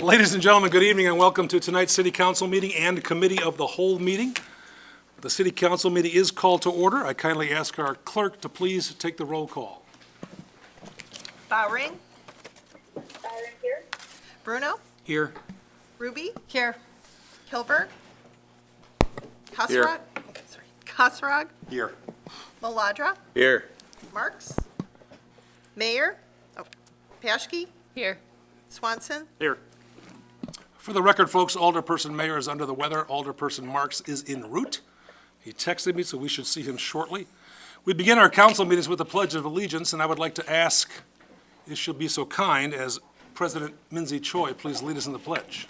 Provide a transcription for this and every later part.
Ladies and gentlemen, good evening and welcome to tonight's City Council meeting and Committee of the Whole meeting. The City Council meeting is called to order. I kindly ask our clerk to please take the roll call. Bowring. Byron here. Bruno. Here. Ruby. Here. Kilberg. Here. Kosrog. Kosrog. Here. Maladra. Here. Marks. Mayor. Paschke. Here. Swanson. Here. For the record, folks, Alderperson Mayor is under the weather. Alderperson Marks is en route. He texted me, so we should see him shortly. We begin our council meetings with the Pledge of Allegiance, and I would like to ask, if she'll be so kind, as President Minzy Choi, please lead us in the pledge.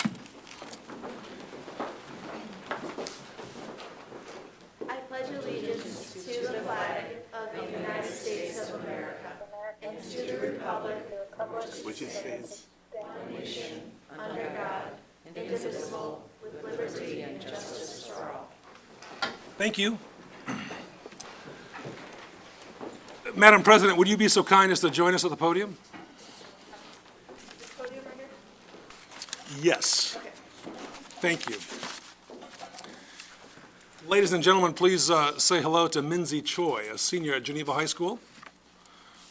I pledge allegiance to the flag of the United States of America and to the republic which stands one nation, under God, indivisible, with liberty and justice for all. Thank you. Madam President, would you be so kind as to join us at the podium? Yes. Thank you. Ladies and gentlemen, please say hello to Minzy Choi, a senior at Geneva High School,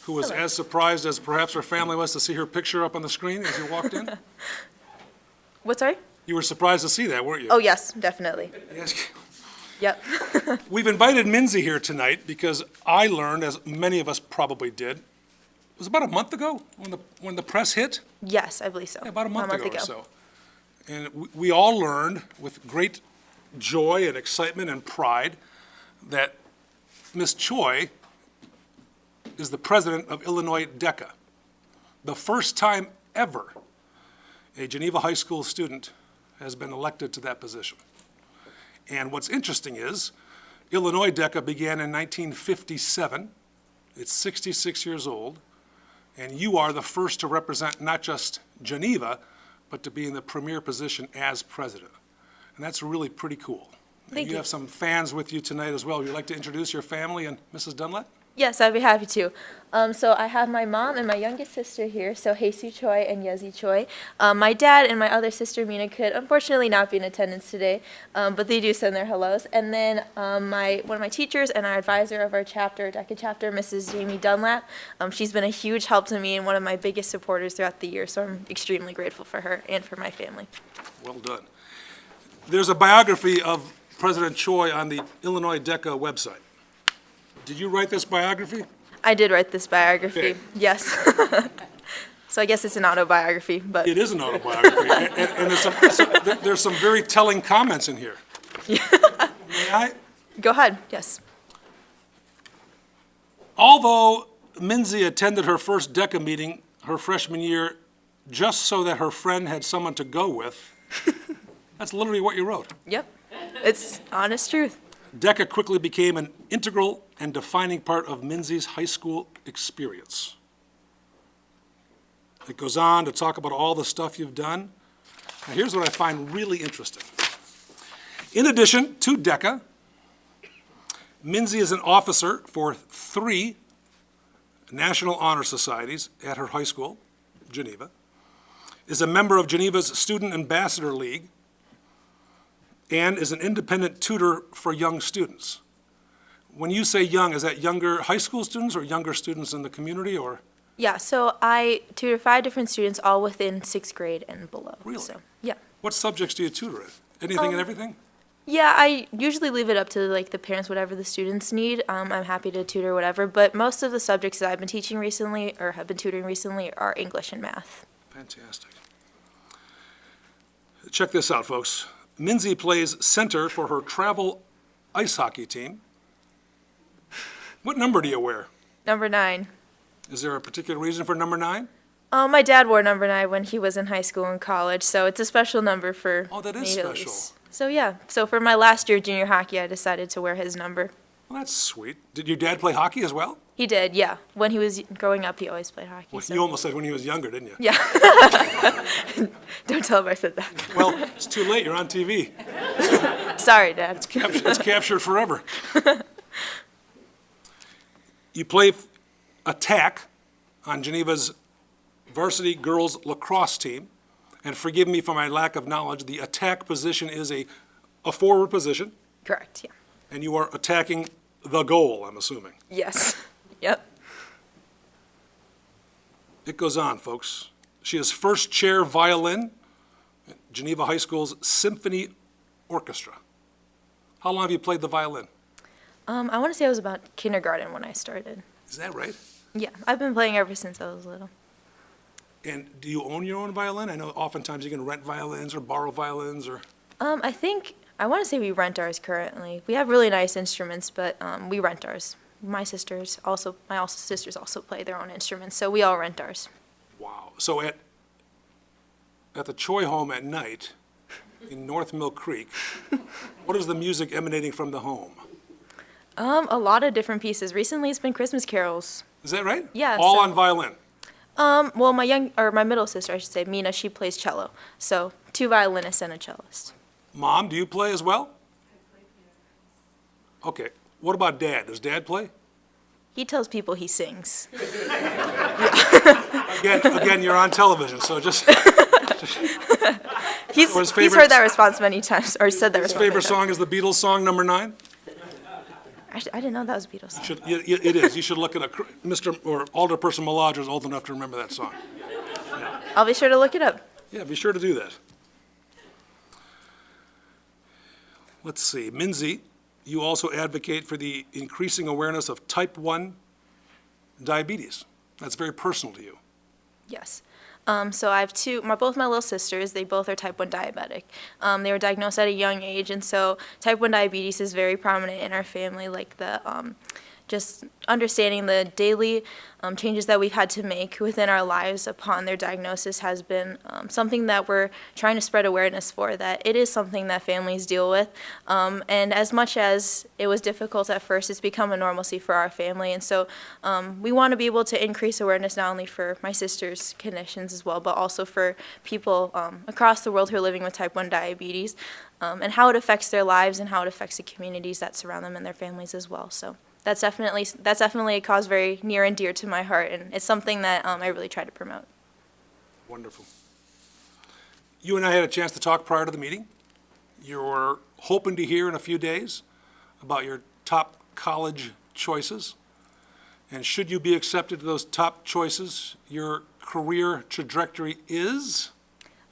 who was as surprised as perhaps her family was to see her picture up on the screen as you walked in. What, sorry? You were surprised to see that, weren't you? Oh, yes, definitely. Yes. Yep. We've invited Minzy here tonight because I learned, as many of us probably did, it was about a month ago when the press hit? Yes, I believe so. Yeah, about a month ago or so. And we all learned with great joy and excitement and pride that Ms. Choi is the president of Illinois DECA. The first time ever a Geneva High School student has been elected to that position. And what's interesting is Illinois DECA began in 1957. It's 66 years old. And you are the first to represent not just Geneva, but to be in the premier position as president. And that's really pretty cool. Thank you. you. Have some fans with you tonight as well. Would you like to introduce your family and Mrs. Dunlap? Yes, I'd be happy to. So I have my mom and my youngest sister here, so Jesus Choi and Yezi Choi. My dad and my other sister, Mina, could unfortunately not be in attendance today, but they do send their hellos. And then one of my teachers and our advisor of our chapter, DECA chapter, Mrs. Jamie Dunlap. She's been a huge help to me and one of my biggest supporters throughout the year, so I'm extremely grateful for her and for my family. Well done. There's a biography of President Choi on the Illinois DECA website. Did you write this biography? I did write this biography, Okay. yes. So I guess it's an autobiography, but. It is an autobiography, and there's some very telling comments in here. May I? Go ahead, yes. Although Minzy attended her first DECA meeting her freshman year just so that her friend had someone to go with, that's literally what you wrote. Yep, it's honest truth. DECA quickly became an integral and defining part of Minzy's high school experience. It goes on to talk about all the stuff you've done. Now, here's what I find really interesting. In addition to DECA, Minzy is an officer for 3 National Honor Societies at her high school, Geneva, is a member of Geneva's Student Ambassador League, and is an independent tutor for young students. When you say young, is that younger high school students or younger students in the community, or? Yeah, so I tutor 5 different students, all within 6th grade and below. Really? So, yeah. What subjects do you tutor in? Anything and everything? Yeah, I usually leave it up to like the parents, whatever the students need. I'm happy to tutor whatever, but most of the subjects that I've been teaching recently or have been tutoring recently are English and math. Fantastic. Check this out, folks. Minzy plays center for her travel ice hockey team. What number do you wear? Number 9. Is there a particular reason for number 9? My dad wore number 9 when he was in high school and college, so it's a special number for Oh, that is me at special. least. So yeah, so for my last year of junior hockey, I decided to wear his number. Well, that's sweet. Did your dad play hockey as well? He did, yeah. When he was growing up, he always played hockey. Well, so. you almost said when he was younger, didn't you? Yeah. Don't tell him I said that. Well, it's too late. You're on TV. Sorry, Dad. It's captured forever. You play attack on Geneva's varsity girls lacrosse team, and forgive me for my lack of knowledge, the attack position is a forward position, Correct, yeah. and you are attacking the goal, I'm assuming. Yes. Yep. It goes on, folks. She is first chair violin at Geneva High School's Symphony Orchestra. How long have you played the violin? I want to say I was about kindergarten when I started. Is that right? Yeah, I've been playing ever since I was little. And do you own your own violin? I know oftentimes you can rent violins or borrow violins or, I want to say we rent ours currently. We have really nice instruments, but we rent ours. My sisters also play their own instruments, so we all rent ours. wow. So at the Choi home at night in North Mill Creek, what is the music emanating from the home? A lot of different pieces. Recently, it's been Christmas carols. Is that right? Yeah, All so- on violin? Well, my middle sister, I should say, Mina, she plays cello. So 2 violinists and a cellist. Mom, do you play as well? Okay. What about Dad? Does Dad play? He tells people he sings. Again, you're on television, so just He's Or his favorite- heard that response many times, or said that his response. favorite song is the Beatles song number 9? Actually, I didn't know that was a Beatles song. It is. You should look it up. Mr. or Alderperson Maladra is old enough to remember that song. I'll be sure to look it up. Yeah, be sure to do that. Let's see. Minzy, you also advocate for the increasing awareness of type 1 diabetes. That's very personal to you. Yes. So I have both my little sisters, they both are type 1 diabetic. They were diagnosed at a young age, and so type 1 diabetes is very prominent in our family, like just understanding the daily changes that we've had to make within our lives upon their diagnosis has been something that we're trying to spread awareness for, that it is something that families deal with. And as much as it was difficult at first, it's become a normalcy for our family. And so we want to be able to increase awareness not only for my sister's conditions as well, but also for people across the world who are living with type 1 diabetes, and how it affects their lives and how it affects the communities that surround them and their families as well. So that's definitely a cause very near and dear to my heart, and it's something that I really try to promote. Wonderful. You and I had a chance to talk prior to the meeting. You're hoping to hear in a few days about your top college choices. And should you be accepted to those top choices, your career trajectory is?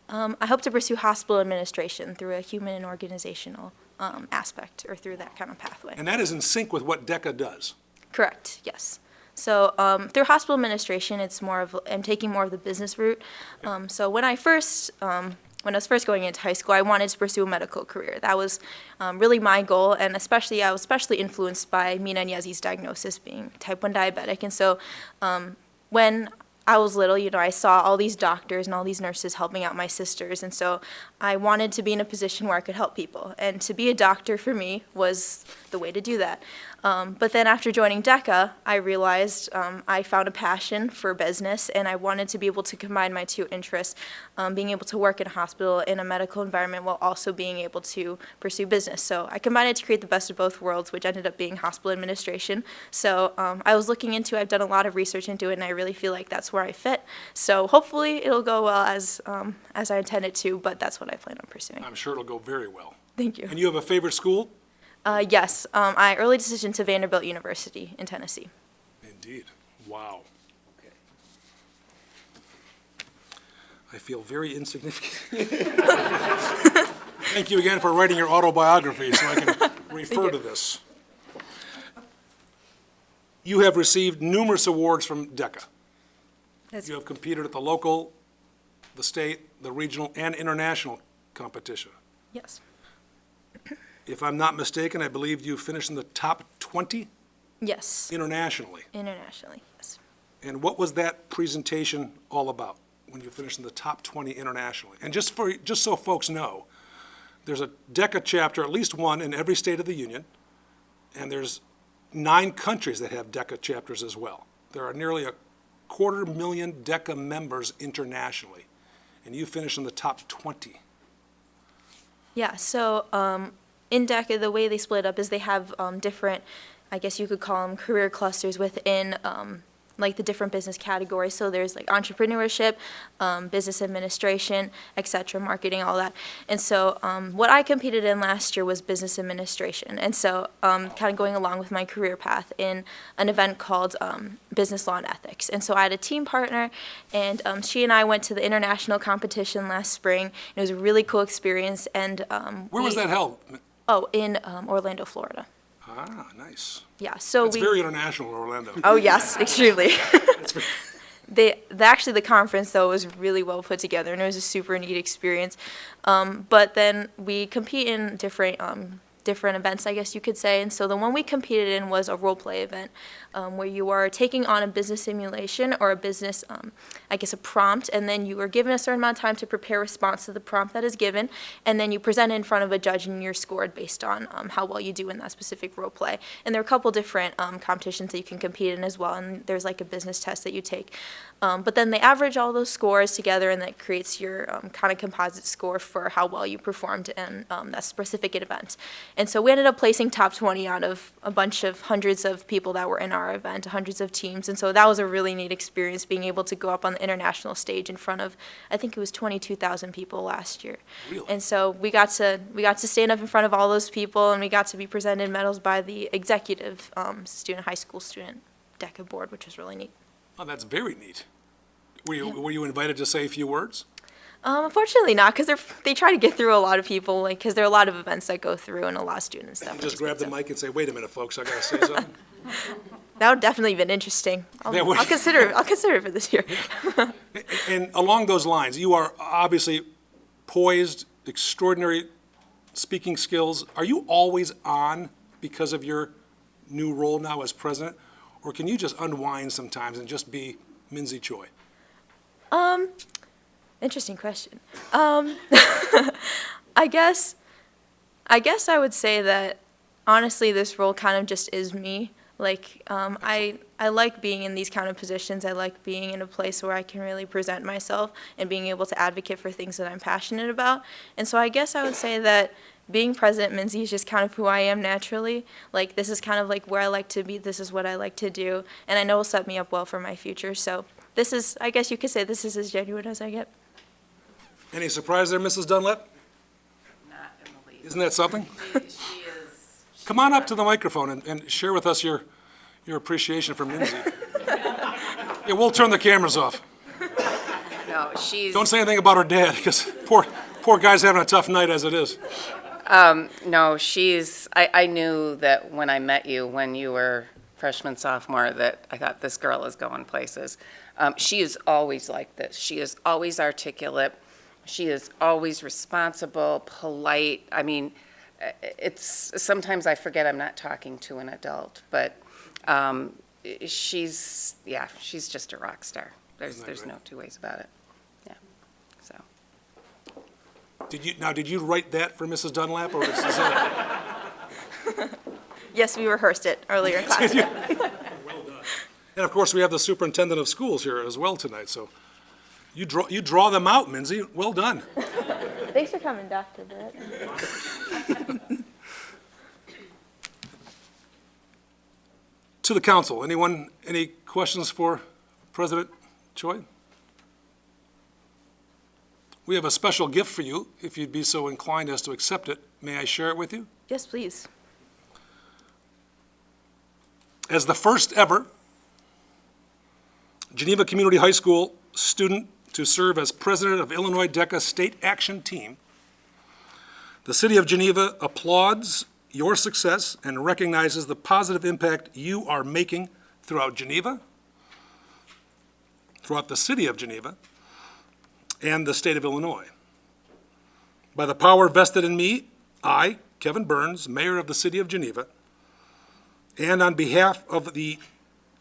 I hope to pursue hospital administration through a human and organizational aspect, or through that kind of pathway. And that is in sync with what DECA does. Correct, yes. So through hospital administration, I'm taking more of the business route. So when I was first going into high school, I wanted to pursue a medical career. That was really my goal, and I was especially influenced by Mina and Yezi's diagnosis, being type 1 diabetic. And so when I was little, I saw all these doctors and all these nurses helping out my sisters, and so I wanted to be in a position where I could help people, and to be a doctor for me was the way to do that. But then after joining DECA, I realized I found a passion for business, and I wanted to be able to combine my 2 interests, being able to work in a hospital in a medical environment while also being able to pursue business. So I combined it to create the best of both worlds, which ended up being hospital administration. So I've done a lot of research into it, and I really feel like that's where I fit. So hopefully it'll go well as I intend it to, but that's what I plan on pursuing. I'm sure it'll go very well. Thank you. And you have a favorite school? Yes, I early decision to Vanderbilt University in Tennessee. Indeed. Wow. I feel very insignificant. Thank you again for writing your autobiography so I can refer to this. You have received numerous awards from DECA. You have competed at the local, the state, the regional, and international competition. Yes. If I'm not mistaken, I believe you finished in the top 20 Yes. internationally. Internationally, yes. And what was that presentation all about when you finished in the top 20 internationally? And just so folks know, there's a DECA chapter, at least one in every state of the union, and there's 9 countries that have DECA chapters as well. There are nearly 250,000 DECA members internationally, and you finished in the top 20. Yeah, so in DECA, the way they split up is they have different, I guess you could call them career clusters within like the different business categories. So there's like entrepreneurship, business administration, etc., marketing, all that. And so what I competed in last year was business administration. And so kind of going along with my career path in an event called Business Law and Ethics. And so I had a team partner, and she and I went to the international competition last spring. It was a really cool experience. And Where was that held? Oh, in Orlando, Florida. Ah, nice. Yeah, so It's very international, Orlando. Oh, yes, extremely. Actually, the conference, though, was really well put together, and it was a super neat experience. But then we compete in different events, I guess you could say. And so the one we competed in was a role play event where you are taking on a business simulation or a business, I guess, a prompt, and then you are given a certain amount of time to prepare a response to the prompt that is given, and then you present it in front of a judge, and you're scored based on how well you do in that specific role play. And there are a couple different competitions that you can compete in as well, and there's like a business test that you take. But then they average all those scores together, and that creates your kind of composite score for how well you performed in that specific event. And so we ended up placing top 20 out of a bunch of hundreds of people that were in our event, hundreds of teams. And so that was a really neat experience, being able to go up on the international stage in front of, I think it was 22,000 people last year. Really? And so we got to stand up in front of all those people, and we got to be presented medals by the executive high school student DECA board, which was really neat. Oh, that's very neat. Were you invited to say a few words? Unfortunately not, because they try to get through a lot of people, like, because there are a lot of events that go through and a lot of students that You just grab the participate, mic and say, wait a minute, folks, I gotta say something. so that would definitely been interesting. That would- I'll consider it for this year. And along those lines, you are obviously poised, extraordinary speaking skills. Are you always on because of your new role now as president? Or can you just unwind sometimes and just be Minzy Choi? Interesting question. I guess I would say that honestly, this role kind of just is me. Like, I like being in these kind of positions. I like being in a place where I can really present myself and being able to advocate for things that I'm passionate about. And so I guess I would say that being President Minzy is just kind of who I am naturally. Like, this is kind of like where I like to be. This is what I like to do. And I know will set me up well for my future. So this is, I guess you could say, this is as genuine as I get. Any surprise there, Mrs. Dunlap? Not in the least. Isn't that something? She is, Come on up to the microphone and share with us your appreciation for Minzy. Yeah, we'll turn the cameras off. no, she's, Don't say anything about her dad, because poor guy's having a tough night as it is. no, she's, I knew that when I met you, when you were freshman, sophomore, that I thought this girl is going places. She is always like this. She is always articulate. She is always responsible, polite. I mean, it's, sometimes I forget I'm not talking to an adult, but she's just a rock star. There's great? no two ways about it. Yeah, so. Did you write that for Mrs. Dunlap, or is that? Yes, we rehearsed it earlier in class. And of course, we have the superintendent of schools here as well tonight, so you draw them out, Minzy. Well done. Thanks for coming, Dr. Britt. To the council, anyone, any questions for President Choi? We have a special gift for you, if you'd be so inclined as to accept it. May I share it with you? Yes, please. As the first ever Geneva Community High School student to serve as president of Illinois DECA State Action Team, the City of Geneva applauds your success and recognizes the positive impact you are making throughout Geneva, throughout the City of Geneva, and the state of Illinois. By the power vested in me, I, Kevin Burns, Mayor of the City of Geneva, and on behalf of the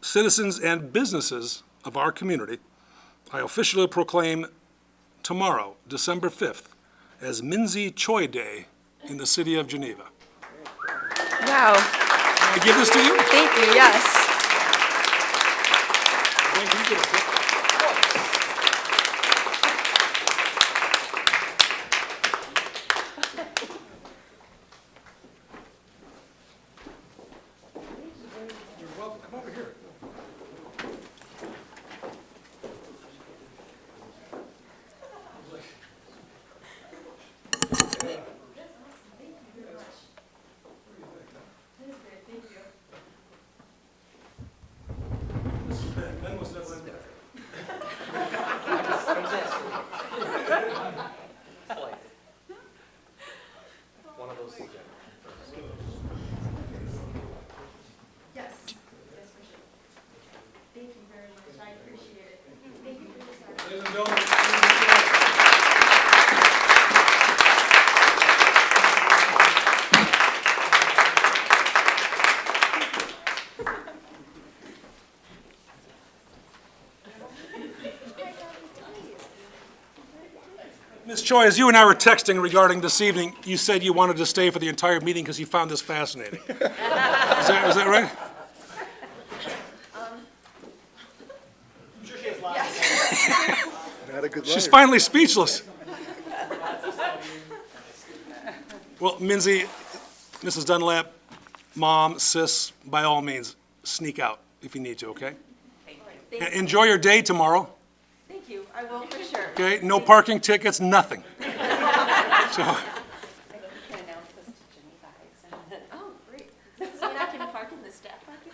citizens and businesses of our community, I officially proclaim tomorrow, December 5th, as Minzy Choi Day in the City of Geneva. Wow. Can I give this to you? Thank you, yes. Wayne, can you get a clip? You're welcome. Come over here. Ms. Choi, as you and I were texting regarding this evening, you said you wanted to stay for the entire meeting because you found this fascinating. Is that right? Not a good She's liar. finally speechless. Well, Minzy, Mrs. Dunlap, Mom, Sis, by all means, sneak out if you need to, okay? Enjoy your day tomorrow, Thank you. I will for sure. okay? No parking tickets, nothing. So, can announce this to Geneva. Oh, great. So I can park in the staff parking?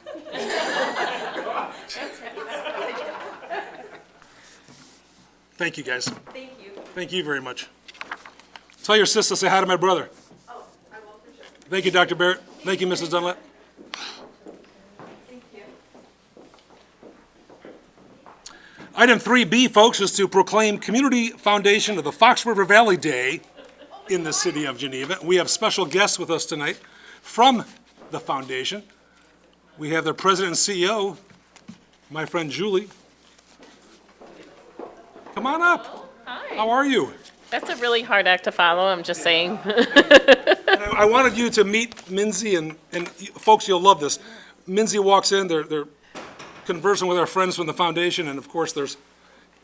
thank you, guys. Thank you. Thank you very much. Tell your sister, say hi to my brother. Oh, I will for sure. Thank you, Dr. Barrett. Thank you, Mrs. Dunlap. Thank you. Item 3B, folks, is to proclaim Community Foundation of the Fox River Valley Day in the city of Geneva. We have special guests with us tonight from the foundation. We have their president and CEO, my friend Julie. Come on up. Hi. How are you? That's a really hard act to follow, I'm just saying. And I wanted you to meet Minzy, and folks, you'll love this. Minzy walks in, they're conversing with our friends from the foundation, and of course, there's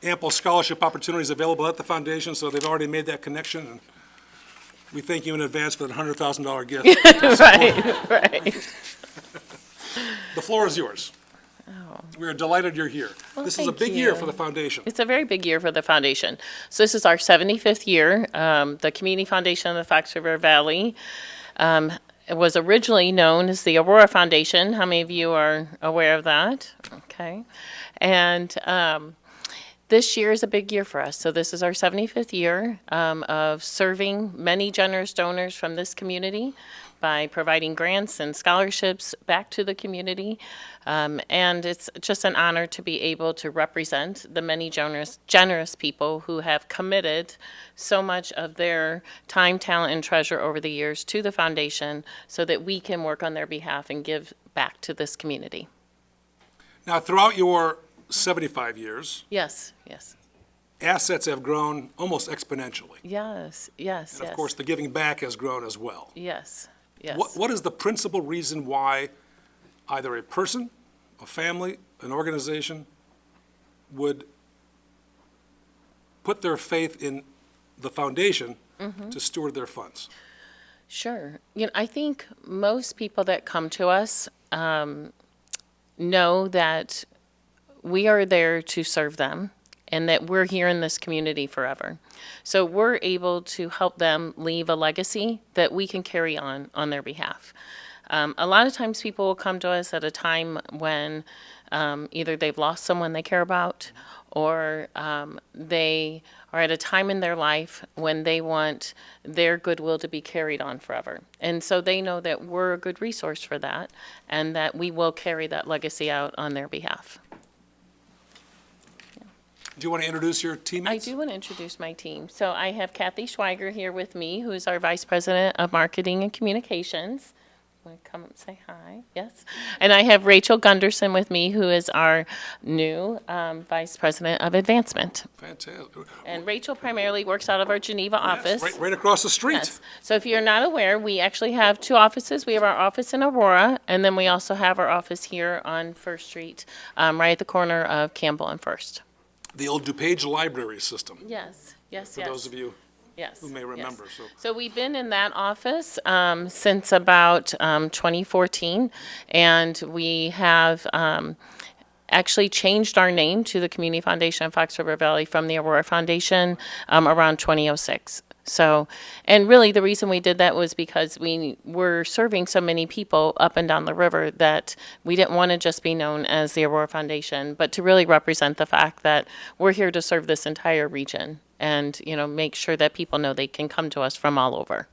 ample scholarship opportunities available at the foundation, so they've already made that connection, and we thank you in advance for that $100,000 gift. Right, right. The floor is yours. We are delighted you're here. This is a thank big year you. for the foundation. It's a very big year for the foundation. So this is our 75th year. The Community Foundation of the Fox River Valley it was originally known as the Aurora Foundation. How many of you are aware of that? Okay. And this year is a big year for us. So this is our 75th year of serving many generous donors from this community by providing grants and scholarships back to the community. And it's just an honor to be able to represent the many generous people who have committed so much of their time, talent, and treasure over the years to the foundation so that we can work on their behalf and give back to this community. Now, throughout your 75 years, Yes, yes, assets have grown almost exponentially. yes, yes, And of yes. course, the giving back has grown as well. Yes, yes. What is the principal reason why either a person, a family, an organization would put their faith in the foundation to steward their funds? Sure. I think most people that come to us know that we are there to serve them and that we're here in this community forever. So we're able to help them leave a legacy that we can carry on their behalf. A lot of times people will come to us at a time when either they've lost someone they care about or they are at a time in their life when they want their goodwill to be carried on forever. And so they know that we're a good resource for that and that we will carry that legacy out on their behalf. Do you want to introduce your I teammates? do want to introduce my team. So I have Kathy Schweiger here with me, who is our Vice President of Marketing and Communications. Want to come up and say hi? Yes. And I have Rachel Gunderson with me, who is our new Vice President of Advancement. Fantastic. And Rachel primarily works out of our Geneva office. Yes, right across the street. Yes. So if you're not aware, we actually have two offices. We have our office in Aurora, and then we also have our office here on First Street, right at the corner of Campbell and First. The old DuPage Library System, Yes, yes, for yes. those of you Yes. who may yes. remember. So we've been in that office since about 2014, and we have actually changed our name to the Community Foundation of Fox River Valley from the Aurora Foundation around 2006. So, and really the reason we did that was because we were serving so many people up and down the river that we didn't want to just be known as the Aurora Foundation, but to really represent the fact that we're here to serve this entire region and, make sure that people know they can come to us from all over.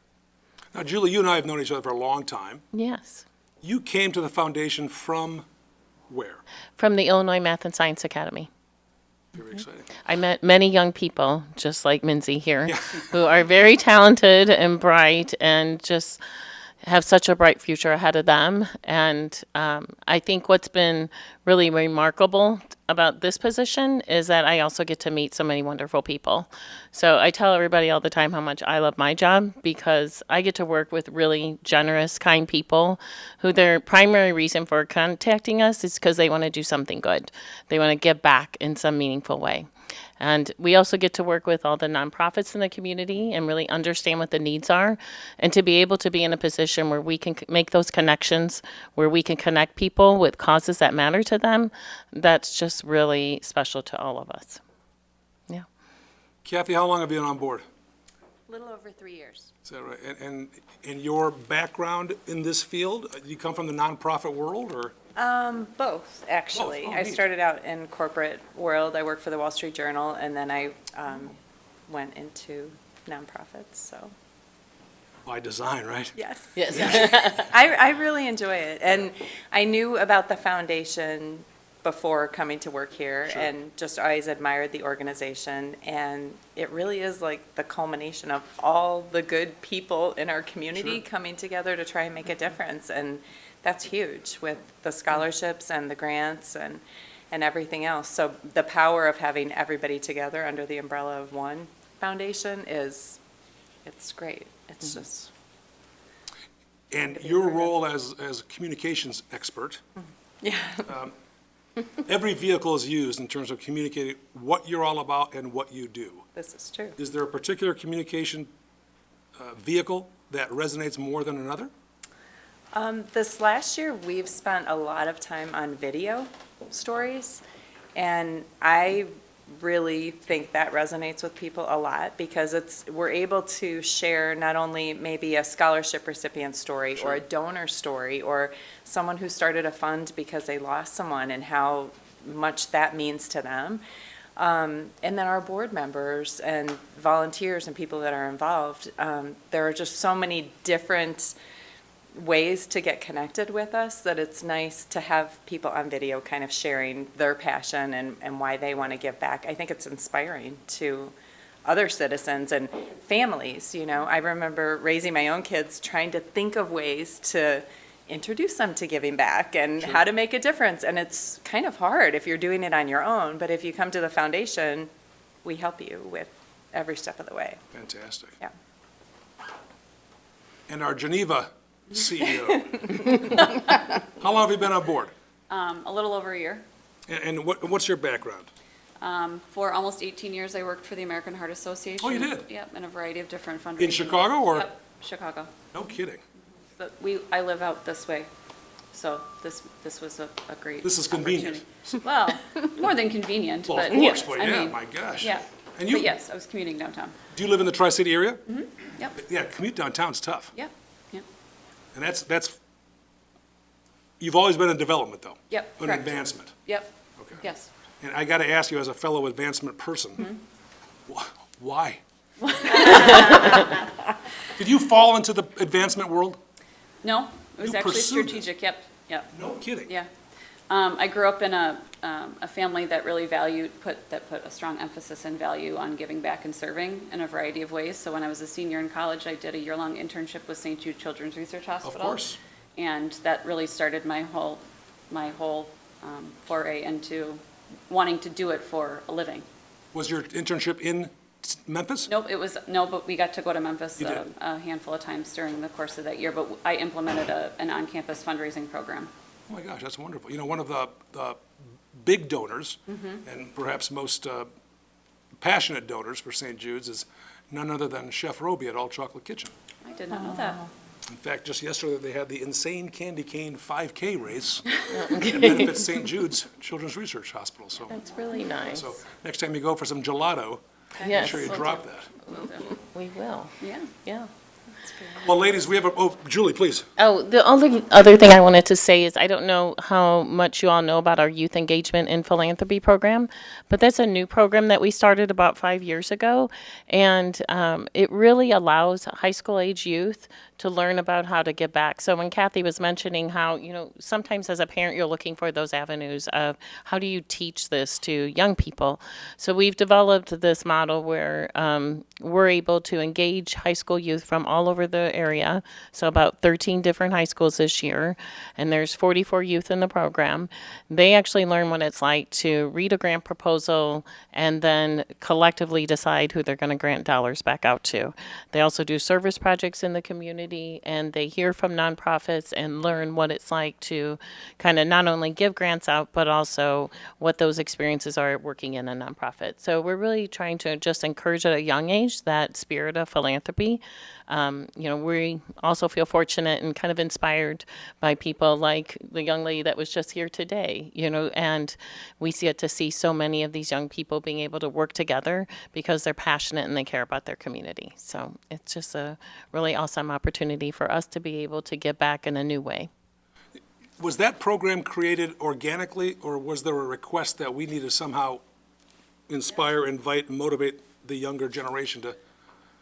Now, Julie, you and I have known each other for a long time. Yes. You came to the foundation from where? From the Illinois Math and Science Academy. Very exciting. I met many young people, just like Minzy here, who are very talented and bright and just have such a bright future ahead of them. And I think what's been really remarkable about this position is that I also get to meet so many wonderful people. So I tell everybody all the time how much I love my job because I get to work with really generous, kind people who their primary reason for contacting us is because they want to do something good. They want to give back in some meaningful way. And we also get to work with all the nonprofits in the community and really understand what the needs are. And to be able to be in a position where we can make those connections, where we can connect people with causes that matter to them, that's just really special to all of us. Yeah. Kathy, how long have you been on board? A little over 3 years. Is that right? And your background in this field, you come from the nonprofit world, or? Both, actually. Both. Oh, I neat. started out in corporate world. I worked for the Wall Street Journal, and then I went into nonprofits, so. By design, right? Yes. Yes. I really enjoy it. And I knew about the foundation before coming to work here and just always admired the organization. And it really is like the culmination of all the good people in our community coming together to try and make a difference. And that's huge with the scholarships and the grants and everything else. So the power of having everybody together under the umbrella of one foundation it's great. It's just. And your role as a communications expert, Yeah. every vehicle is used in terms of communicating what you're all about and what you do. This is true. Is there a particular communication vehicle that resonates more than another? This last year, we've spent a lot of time on video stories, and I really think that resonates with people a lot because we're able to share not only maybe a scholarship recipient story or a donor story or someone who started a fund because they lost someone and how much that means to them. And then our board members and volunteers and people that are involved, there are just so many different ways to get connected with us that it's nice to have people on video kind of sharing their passion and why they want to give back. I think it's inspiring to other citizens and families, you know. I remember raising my own kids, trying to think of ways to introduce them to giving back and how to make a difference. And it's kind of hard if you're doing it on your own, but if you come to the foundation, we help you with every step of the way. Fantastic. Yeah. And our Geneva CEO. How long have you been on board? A little over a year. And what's your background? For almost 18 years, I worked for the American Heart Association. Oh, you did? Yep, in a variety of different fundraising. In Chicago, or? Yep, Chicago. No kidding. But I live out this way, so this was a great. This is convenient. opportunity. Well, more than convenient, Well, but. of course, but I yeah, mean, my gosh. Yeah, And you, but yes, I was commuting downtown. do you live in the Tri-City area? Yep, Yeah, commute downtown's tough. yep, yep, And that's, you've always been in development, though? Yep, An correct. advancement? yep, Okay. yes. And I got to ask you, as a fellow advancement person, why? Did you fall into the advancement world? No, it was You actually pursued it. strategic, yep, yep. No kidding. Yeah. I grew up in a family that really put a strong emphasis and value on giving back and serving in a variety of ways. So when I was a senior in college, I did a year-long internship with St. Jude Children's Research Hospital. course. And that really started my whole foray into wanting to do it for a living. Was your internship in Memphis? Nope, but we got to go to Memphis You did. a handful of times during the course of that year, but I implemented an on-campus fundraising program. Oh my gosh, that's wonderful. You know, one of the big donors, and perhaps most passionate donors for St. Jude's is none other than Chef Roby at All Chocolate Kitchen. I did not know that. In fact, just yesterday, they had the Insane Candy Cane 5K race that benefits St. Jude's Children's Research Hospital. So, That's really nice. so next time you go for some gelato, make Yes. sure you drop that. We will. Yeah. Yeah. Well, ladies, we have Julie, please. Oh, the only other thing I wanted to say is I don't know how much you all know about our youth engagement and philanthropy program, but that's a new program that we started about 5 years ago, and it really allows high school age youth to learn about how to give back. So when Kathy was mentioning how, you know, sometimes as a parent you're looking for those avenues of how do you teach this to young people. So we've developed this model where we're able to engage high school youth from all all over the area, so about 13 different high schools this year, and there's 44 youth in the program. They actually learn what it's like to read a grant proposal and then collectively decide who they're going to grant dollars back out to. They also do service projects in the community, and they hear from nonprofits and learn what it's like to kind of not only give grants out, but also what those experiences are working in a nonprofit. So we're really trying to just encourage at a young age that spirit of philanthropy. We also feel fortunate and kind of inspired by people like the young lady that was just here today, and we get to see so many of these young people being able to work together because they're passionate and they care about their community. So it's just a really awesome opportunity for us to be able to give back in a new way. Was that program created organically, or was there a request that we need to somehow inspire, invite, and motivate the younger generation to?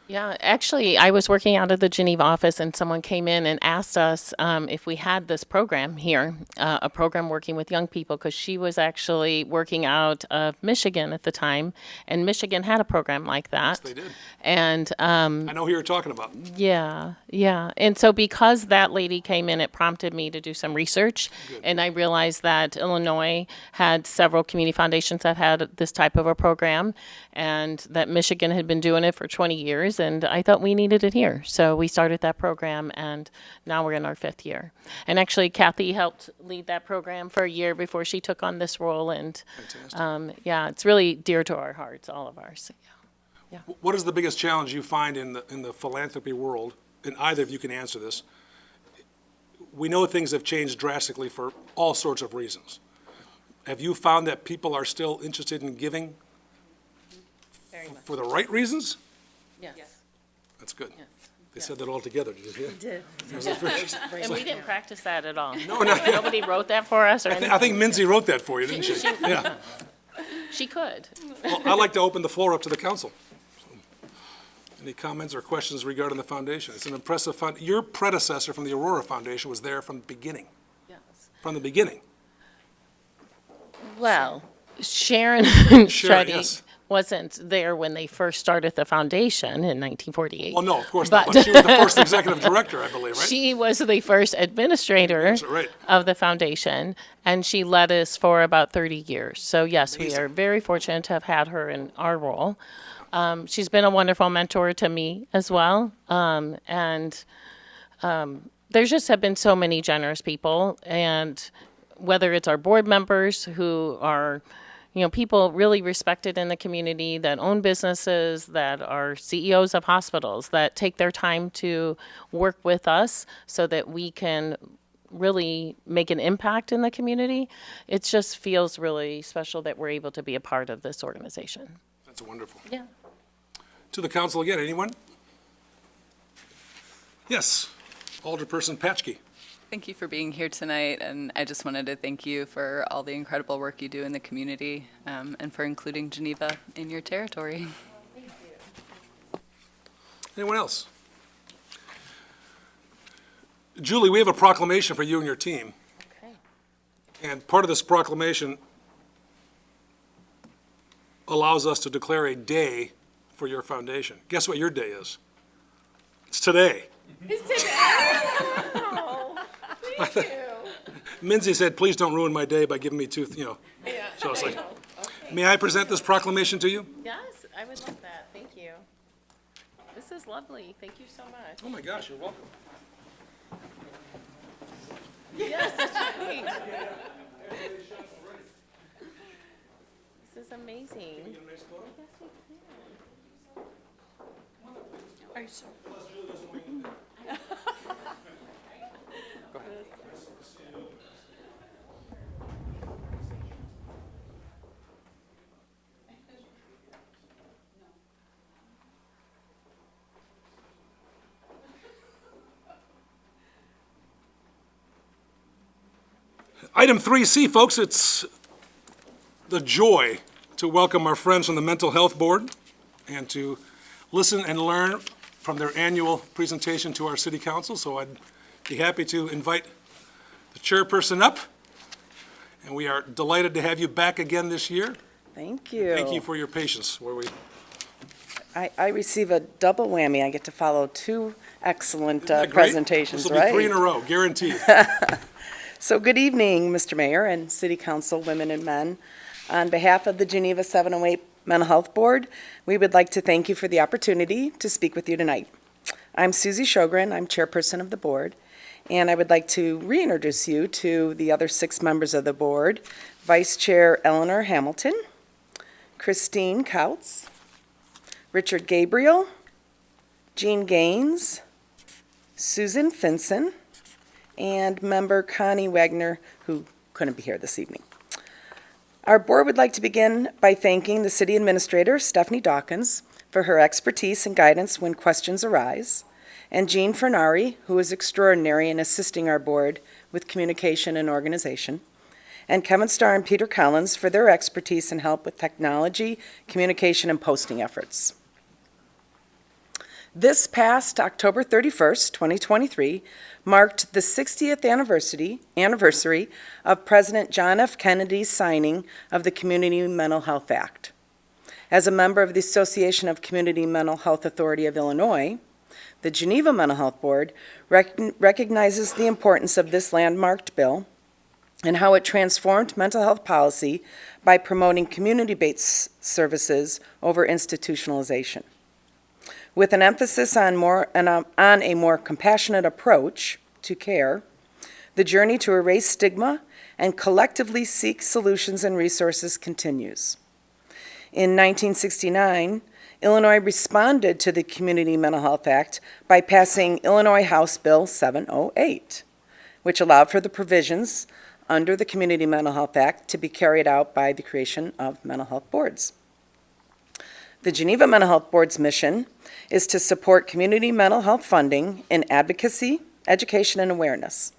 Yeah, actually, I was working out of the Geneva office, and someone came in and asked us if we had this program here, a program working with young people, because she was actually working out of Michigan at the time, and Michigan had a program like that. Yes, they did. And I know who you're talking about. yeah. And so because that lady came in, it prompted me to do some research. And I realized that Illinois had several community foundations that had this type of a program, and that Michigan had been doing it for 20 years. And I thought we needed it here. So we started that program, and now we're in our 5th year. And actually, Kathy helped lead that program for a year before she took on this role. And it's really dear to our hearts, all of ours. Yeah. What is the biggest challenge you find in the philanthropy world? And either of you can answer this. We know things have changed drastically for all sorts of reasons. Have you found that people are still interested in giving for the right reasons? Yes. That's good. They said that all together, did you hear? Did. And we didn't practice that at all. No, not yet. Nobody wrote that for us or anything. I think Minzy wrote that for you, didn't she? Yeah. She could. Well, I'd like to open the floor up to the council. Any comments or questions regarding the foundation? It's an impressive Your predecessor from the Aurora Foundation was there from the beginning. Yes. From the beginning. Well, Sharon Shreddy yes. wasn't there when they first started the foundation in 1948. Well, no, of course not. But she was the first executive director, I believe, right? She was the first administrator That's right. of the foundation, and she led us for about 30 years. So yes, we are very fortunate to have had her in our role. She's been a wonderful mentor to me as well. There just have been so many generous people, and whether it's our board members who are, people really respected in the community that own businesses, that are CEOs of hospitals, that take their time to work with us so that we can really make an impact in the community. It just feels really special that we're able to be a part of this organization. That's wonderful. Yeah. To the council again, anyone? Yes, Alderperson Patchke. Thank you for being here tonight, and I just wanted to thank you for all the incredible work you do in the community, and for including Geneva in your territory. Thank you. Anyone else? Julie, we have a proclamation for you and your team. Okay. And part of this proclamation allows us to declare a day for your foundation. Guess what your day is? It's today. It's today. Oh, thank you. Minzy said, please don't ruin my day by giving me two, So I was like, may I present this proclamation to you? Yes, I would love that. Thank you. This is lovely. Thank you so much. Oh my gosh, you're welcome. Yes, that's right. This is amazing. Yes, we can. Are you sure? Item 3C, folks, it's the joy to welcome our friends from the Mental Health Board and to listen and learn from their annual presentation to our City Council. So I'd be happy to invite the chairperson up. And we are delighted to have you back again this year. Thank you. Thank you for your patience. I receive a double whammy. I get to follow two excellent Isn't that great? presentations, This will be 3 in right? a row, guaranteed. So good evening, Mr. Mayor and City Council, women and men. On behalf of the Geneva 708 Mental Health Board, we would like to thank you for the opportunity to speak with you tonight. I'm Susie Sjogren, I'm chairperson of the board, and I would like to reintroduce you to the other 6 members of the board. Vice Chair Eleanor Hamilton, Christine Kautz, Richard Gabriel, Jean Gaines, Susan Finson, and member Connie Wagner, who couldn't be here this evening. Our board would like to begin by thanking the city administrator, Stephanie Dawkins, for her expertise and guidance when questions arise, and Jean Fernari, who is extraordinary in assisting our board with communication and organization, and Kevin Starr and Peter Collins for their expertise and help with technology, communication, and posting efforts. This past October 31st, 2023, marked the 60th anniversary of President John F. Kennedy's signing of the Community Mental Health Act. As a member of the Association of Community Mental Health Authority of Illinois, the Geneva Mental Health Board recognizes the importance of this landmarked bill and how it transformed mental health policy by promoting community-based services over institutionalization. With an emphasis on a more compassionate approach to care, the journey to erase stigma and collectively seek solutions and resources continues. In 1969, Illinois responded to the Community Mental Health Act by passing Illinois House Bill 708, which allowed for the provisions under the Community Mental Health Act to be carried out by the creation of mental health boards. The Geneva Mental Health Board's mission is to support community mental health funding in advocacy, education, and awareness,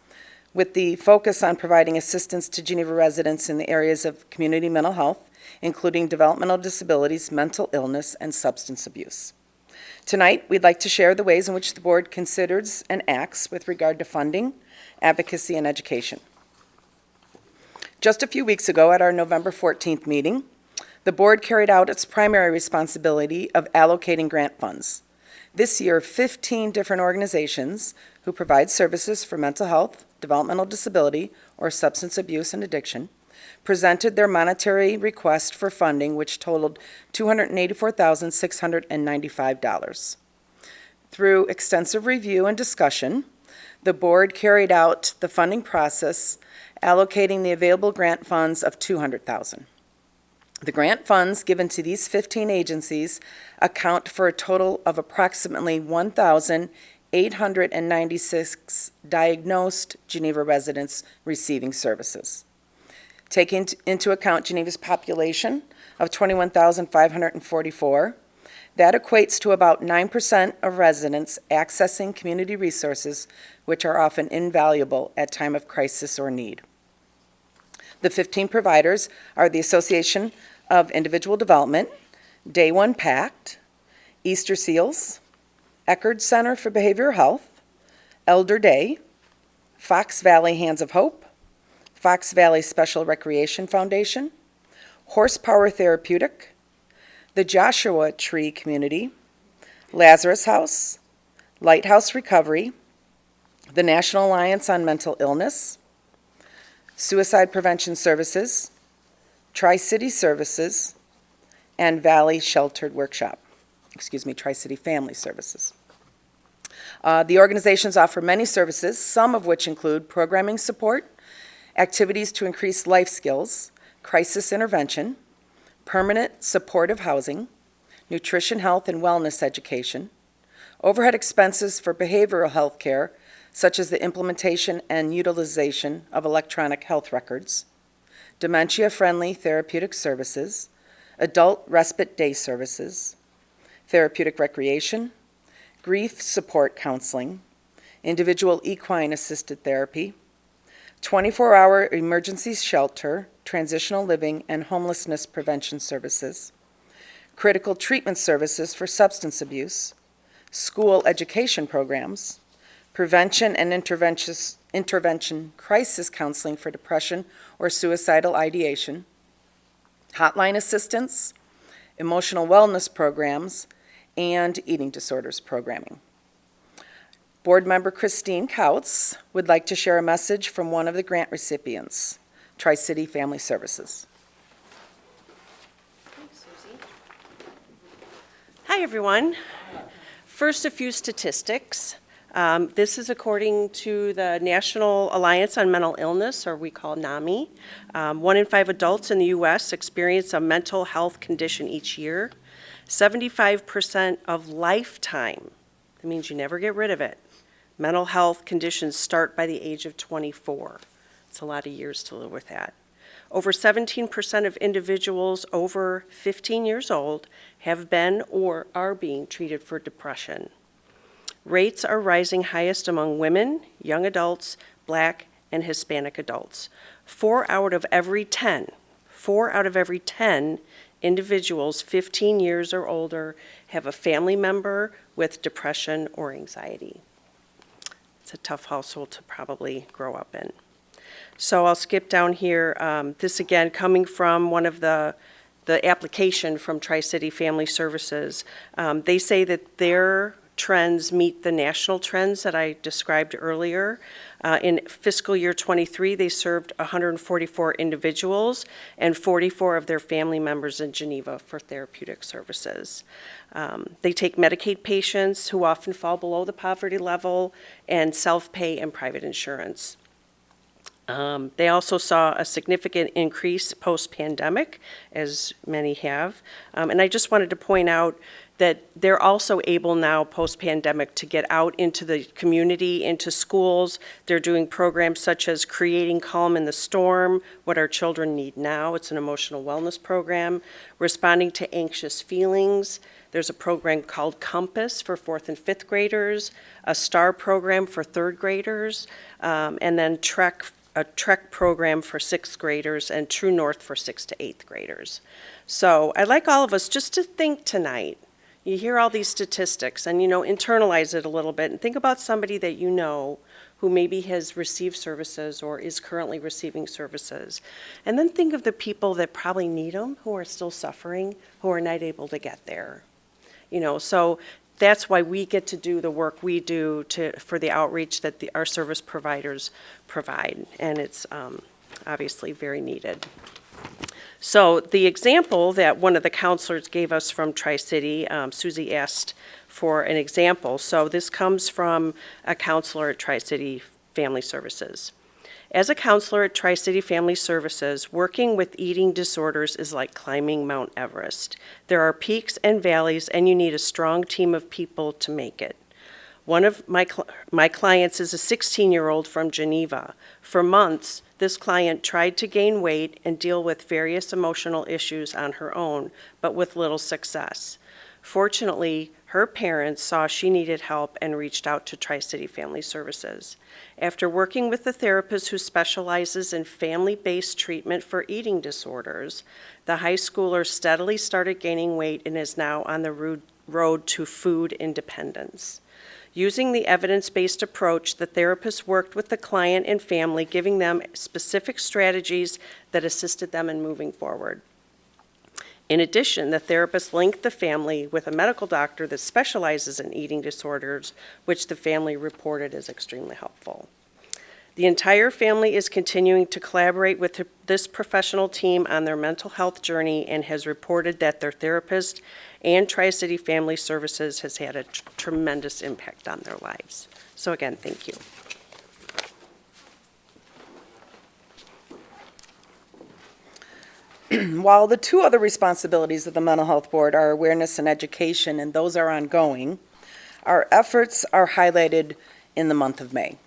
with the focus on providing assistance to Geneva residents in the areas of community mental health, including developmental disabilities, mental illness, and substance abuse. Tonight, we'd like to share the ways in which the board considers and acts with regard to funding, advocacy, and education. Just a few weeks ago, at our November 14th meeting, the board carried out its primary responsibility of allocating grant funds. This year, 15 different organizations who provide services for mental health, developmental disability, or substance abuse and addiction presented their monetary request for funding, which totaled $284,695. Through extensive review and discussion, the board carried out the funding process, allocating the available grant funds of $200,000. The grant funds given to these 15 agencies account for a total of approximately 1,896 diagnosed Geneva residents receiving services. Taking into account Geneva's population of 21,544, that equates to about 9% of residents accessing community resources, which are often invaluable at time of crisis or need. The 15 providers are the Association of Individual Development, Day One Pact, Easter Seals, Eckerd Center for Behavioral Health, Elder Day, Fox Valley Hands of Hope, Fox Valley Special Recreation Foundation, Horsepower Therapeutic, the Joshua Tree Community, Lazarus House, Lighthouse Recovery, the National Alliance on Mental Illness, Suicide Prevention Services, Tri-City Services, and Valley Sheltered Workshop. Tri-City Family Services. The organizations offer many services, some of which include programming support, activities to increase life skills, crisis intervention, permanent supportive housing, nutrition, health, and wellness education, overhead expenses for behavioral health care, such as the implementation and utilization of electronic health records, dementia-friendly therapeutic services, adult respite day services, therapeutic recreation, grief support counseling, individual equine-assisted therapy, 24-hour emergency shelter, transitional living, and homelessness prevention services, critical treatment services for substance abuse, school education programs, prevention and intervention crisis counseling for depression or suicidal ideation, hotline assistance, emotional wellness programs, and eating disorders programming. Board member Christine Couts would like to share a message from one of the grant recipients, Tri-City Family Services. Hi, everyone. First, a few statistics. This is according to the National Alliance on Mental Illness, or we call NAMI. 1 in 5 adults in the U.S. experience a mental health condition each year. 75% of lifetime, that means you never get rid of it. Mental health conditions start by the age of 24. It's a lot of years to live with that. Over 17% of individuals over 15 years old have been or are being treated for depression. Rates are rising highest among women, young adults, Black, and Hispanic adults. 4 out of every 10 individuals 15 years or older have a family member with depression or anxiety. It's a tough household to probably grow up in. So I'll skip down here. This again coming from one of the application from Tri-City Family Services. They say that their trends meet the national trends that I described earlier. In fiscal year 23, they served 144 individuals and 44 of their family members in Geneva for therapeutic services. They take Medicaid patients who often fall below the poverty level and self-pay and private insurance. They also saw a significant increase post-pandemic, as many have. And I just wanted to point out that they're also able now, post-pandemic, to get out into the community, into schools. They're doing programs such as Creating Calm in the Storm, What Our Children Need Now. It's an emotional wellness program. Responding to Anxious Feelings. There's a program called Compass for 4th and 5th graders, a STAR program for 3rd graders, and then a Trek program for 6th graders, and True North for 6th to 8th graders. So I'd like all of us just to think tonight. You hear all these statistics and, internalize it a little bit and think about somebody that you know who maybe has received services or is currently receiving services. And then think of the people that probably need them, who are still suffering, who are not able to get there. So that's why we get to do the work we do for the outreach that our service providers provide, and it's obviously very needed. So the example that one of the counselors gave us from Tri-City, Susie asked for an example. So this comes from a counselor at Tri-City Family Services. As a counselor at Tri-City Family Services, working with eating disorders is like climbing Mount Everest. There are peaks and valleys, and you need a strong team of people to make it. One of my clients is a 16-year-old from Geneva. For months, this client tried to gain weight and deal with various emotional issues on her own, but with little success. Fortunately, her parents saw she needed help and reached out to Tri-City Family Services. After working with a therapist who specializes in family-based treatment for eating disorders, the high schooler steadily started gaining weight and is now on the road to food independence. Using the evidence-based approach, the therapist worked with the client and family, giving them specific strategies that assisted them in moving forward. In addition, the therapist linked the family with a medical doctor that specializes in eating disorders, which the family reported as extremely helpful. The entire family is continuing to collaborate with this professional team on their mental health journey and has reported that their therapist and Tri-City Family Services has had a tremendous impact on their lives. So again, thank you. While the two other responsibilities of the Mental Health Board are awareness and education, and those are ongoing, our efforts are highlighted in the month of May.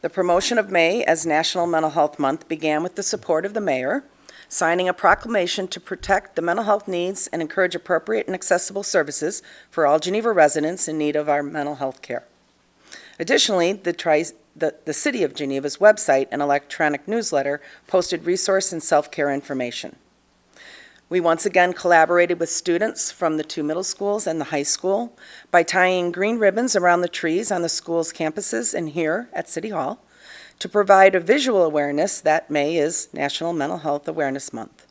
The promotion of May as National Mental Health Month began with the support of the mayor, signing a proclamation to protect the mental health needs and encourage appropriate and accessible services for all Geneva residents in need of our mental health care. Additionally, the City of Geneva's website and electronic newsletter posted resource and self-care information. We once again collaborated with students from the 2 middle schools and the high school by tying green ribbons around the trees on the school's campuses and here at City Hall to provide a visual awareness that May is National Mental Health Awareness Month.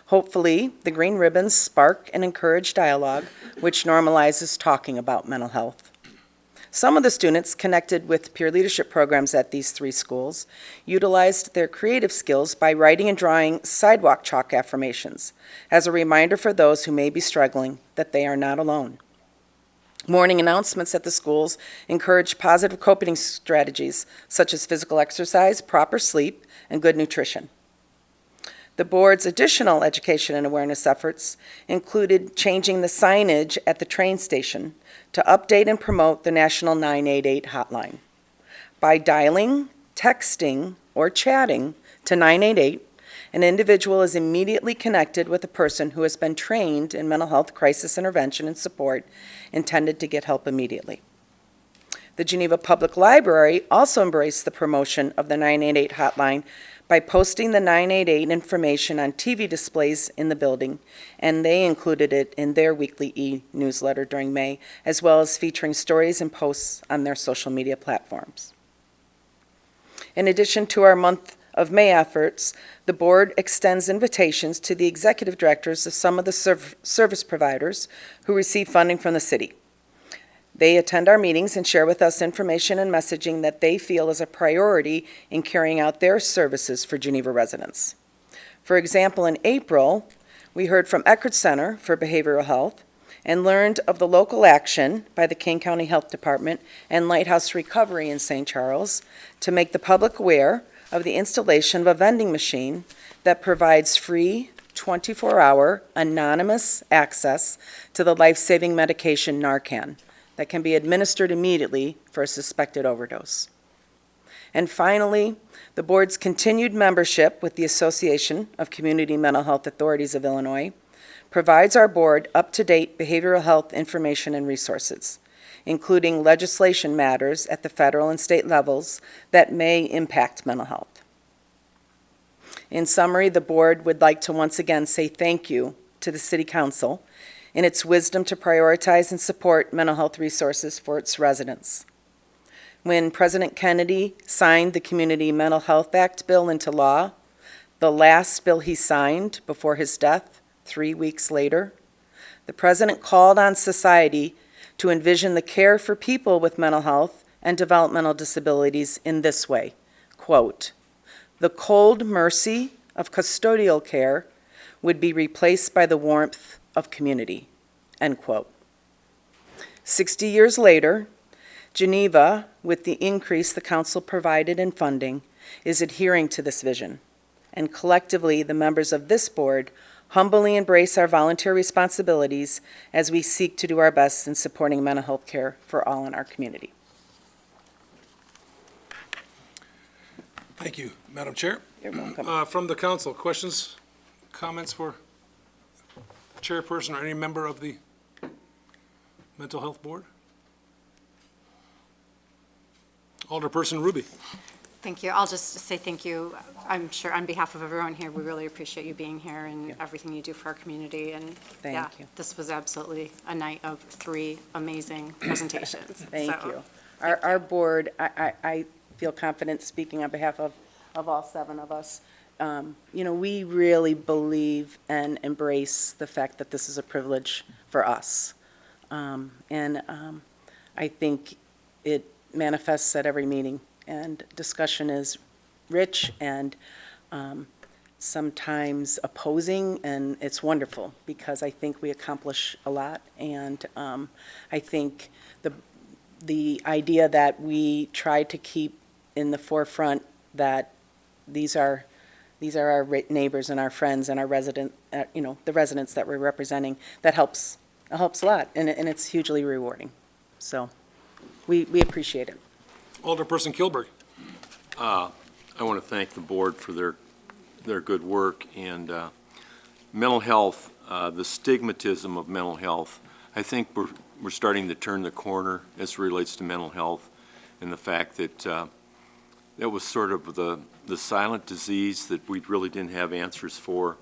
Hopefully, the green ribbons spark and encourage dialogue, which normalizes talking about mental health. Some of the students connected with peer leadership programs at these 3 schools utilized their creative skills by writing and drawing sidewalk chalk affirmations as a reminder for those who may be struggling that they are not alone. Morning announcements at the schools encourage positive coping strategies such as physical exercise, proper sleep, and good nutrition. The board's additional education and awareness efforts included changing the signage at the train station to update and promote the National 988 hotline. By dialing, texting, or chatting to 988, an individual is immediately connected with a person who has been trained in mental health crisis intervention and support intended to get help immediately. The Geneva Public Library also embraced the promotion of the 988 hotline by posting the 988 information on TV displays in the building, and they included it in their weekly e-newsletter during May, as well as featuring stories and posts on their social media platforms. In addition to our month of May efforts, the board extends invitations to the executive directors of some of the service providers who receive funding from the city. They attend our meetings and share with us information and messaging that they feel is a priority in carrying out their services for Geneva residents. For example, in April, we heard from Eckerd Center for Behavioral Health and learned of the local action by the King County Health Department and Lighthouse Recovery in St. Charles to make the public aware of the installation of a vending machine that provides free 24-hour anonymous access to the life-saving medication Narcan that can be administered immediately for a suspected overdose. And finally, the board's continued membership with the Association of Community Mental Health Authorities of Illinois provides our board up-to-date behavioral health information and resources, including legislation matters at the federal and state levels that may impact mental health. In summary, the board would like to once again say thank you to the City Council in its wisdom to prioritize and support mental health resources for its residents. When President Kennedy signed the Community Mental Health Act bill into law, the last bill he signed before his death 3 weeks later, the president called on society to envision the care for people with mental health and developmental disabilities in this way, quote, "The cold mercy of custodial care would be replaced by the warmth of community," end quote. 60 years later, Geneva, with the increase the council provided in funding, is adhering to this vision. And collectively, the members of this board humbly embrace our volunteer responsibilities as we seek to do our best in supporting mental health care for all in our community. Thank you, Madam Chair. You're welcome. From the council, questions, comments for the chairperson or any member of the Mental Health Board? Alderperson Ruby. Thank you. I'll just say thank you. I'm sure on behalf of everyone here, we really appreciate you being here and everything you do for our community. And Thank you. this was absolutely a night of 3 amazing presentations. Thank So, you. Our board, I feel confident speaking on behalf of all 7 of us. We really believe and embrace the fact that this is a privilege for us. I think it manifests at every meeting, and discussion is rich and sometimes opposing, and it's wonderful because I think we accomplish a lot, and I think the idea that we try to keep in the forefront that these are our neighbors and our friends and our the residents that we're representing, that helps a lot, and it's hugely rewarding. So we appreciate it. Alderperson Kilberg. I want to thank the board for their good work, and mental health, the stigmatism of mental health. I think we're starting to turn the corner as it relates to mental health, and the fact that that was sort of the silent disease that we really didn't have answers for.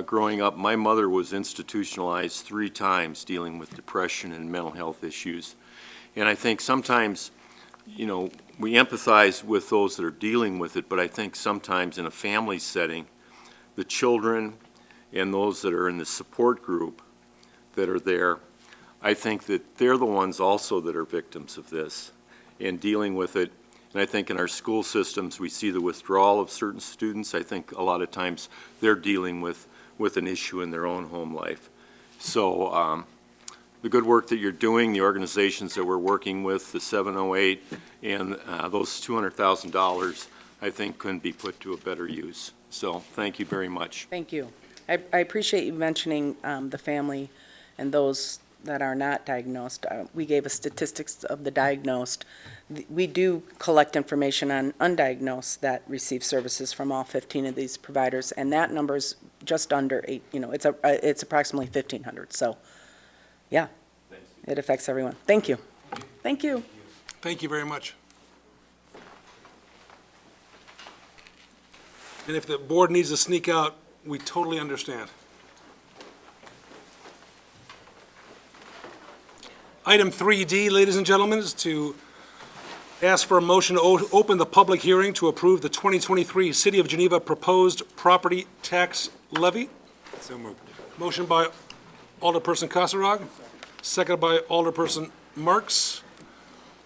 Growing up, my mother was institutionalized 3 times dealing with depression and mental health issues, and I think sometimes we empathize with those that are dealing with it, but I think sometimes in a family setting, the children and those that are in the support group that are there, I think that they're the ones also that are victims of this and dealing with it. And I think in our school systems, we see the withdrawal of certain students. I think a lot of times they're dealing with an issue in their own home life. So the good work that you're doing, the organizations that we're working with, the 708, and those $200,000, I think couldn't be put to a better use. So thank you very much. Thank you. I appreciate you mentioning the family and those that are not diagnosed. We gave a statistics of the diagnosed. We do collect information on undiagnosed that receive services from all 15 of these providers, and that number is just under 8, it's approximately 1,500. So, yeah, it affects everyone. Thank you. Thank you. Thank you very much. And if the board needs to sneak out, we totally understand. Item 3D, ladies and gentlemen, is to ask for a motion to open the public hearing to approve the 2023 City of Geneva proposed property tax levy. So moved. Motion by Alderperson Kasserag, seconded by Alderperson Marks.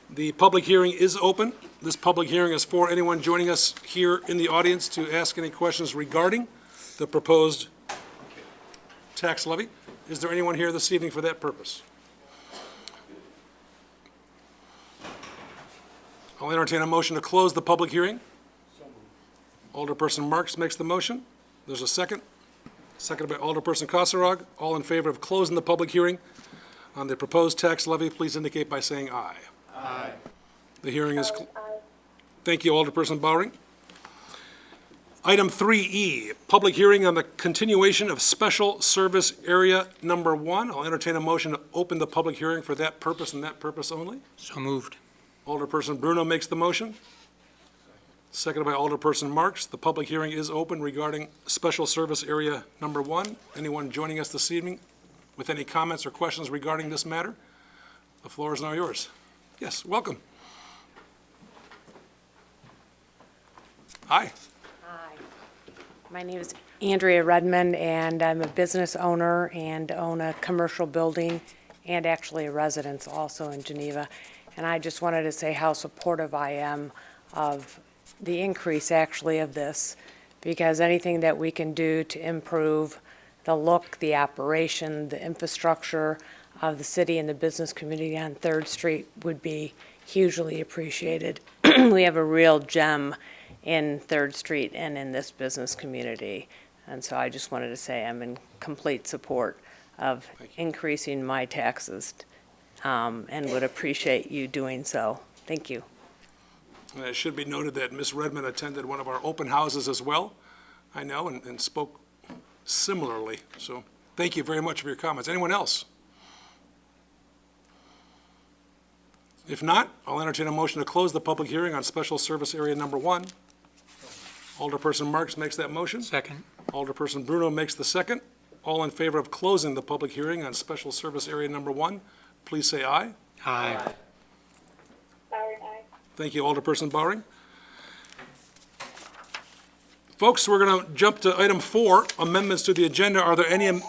The public hearing is open. This public hearing is for anyone joining us here in the audience to ask any questions regarding the proposed tax levy. Is there anyone here this evening for that purpose? I'll entertain a motion to close the public hearing. Alderperson Marks makes the motion. There's a second. Seconded by Alderperson Kasserag. All in favor of closing the public hearing on the proposed tax levy, please indicate by saying aye. Aye. The hearing is, thank you, Alderperson Bowring. Item 3E, public hearing on the continuation of Special Service Area Number 1. I'll entertain a motion to open the public hearing for that purpose and that purpose only. So moved. Alderperson Bruno makes the motion. Seconded by Alderperson Marks. The public hearing is open regarding Special Service Area Number 1. Anyone joining us this evening with any comments or questions regarding this matter? The floor is now yours. Yes, welcome. Hi. Hi. My name is Andrea Redmond, and I'm a business owner and own a commercial building and actually a residence also in Geneva. And I just wanted to say how supportive I am of the increase actually of this, because anything that we can do to improve the look, the operation, the infrastructure of the city and the business community on 3rd Street would be hugely appreciated. We have a real gem in 3rd Street and in this business community. And so I just wanted to say I'm in complete support of increasing my taxes and would appreciate you doing so. Thank you. It should be noted that Ms. Redmond attended one of our open houses as well, I know, and spoke similarly. So thank you very much for your comments. Anyone else? If not, I'll entertain a motion to close the public hearing on Special Service Area Number 1. Alderperson Marks makes that motion. Second. Alderperson Bruno makes the second. All in favor of closing the public hearing on Special Service Area Number 1, please say aye. Aye. Bowring, aye. Thank you, Alderperson Bowring. Folks, we're going to jump to item 4, amendments to the agenda. Are there any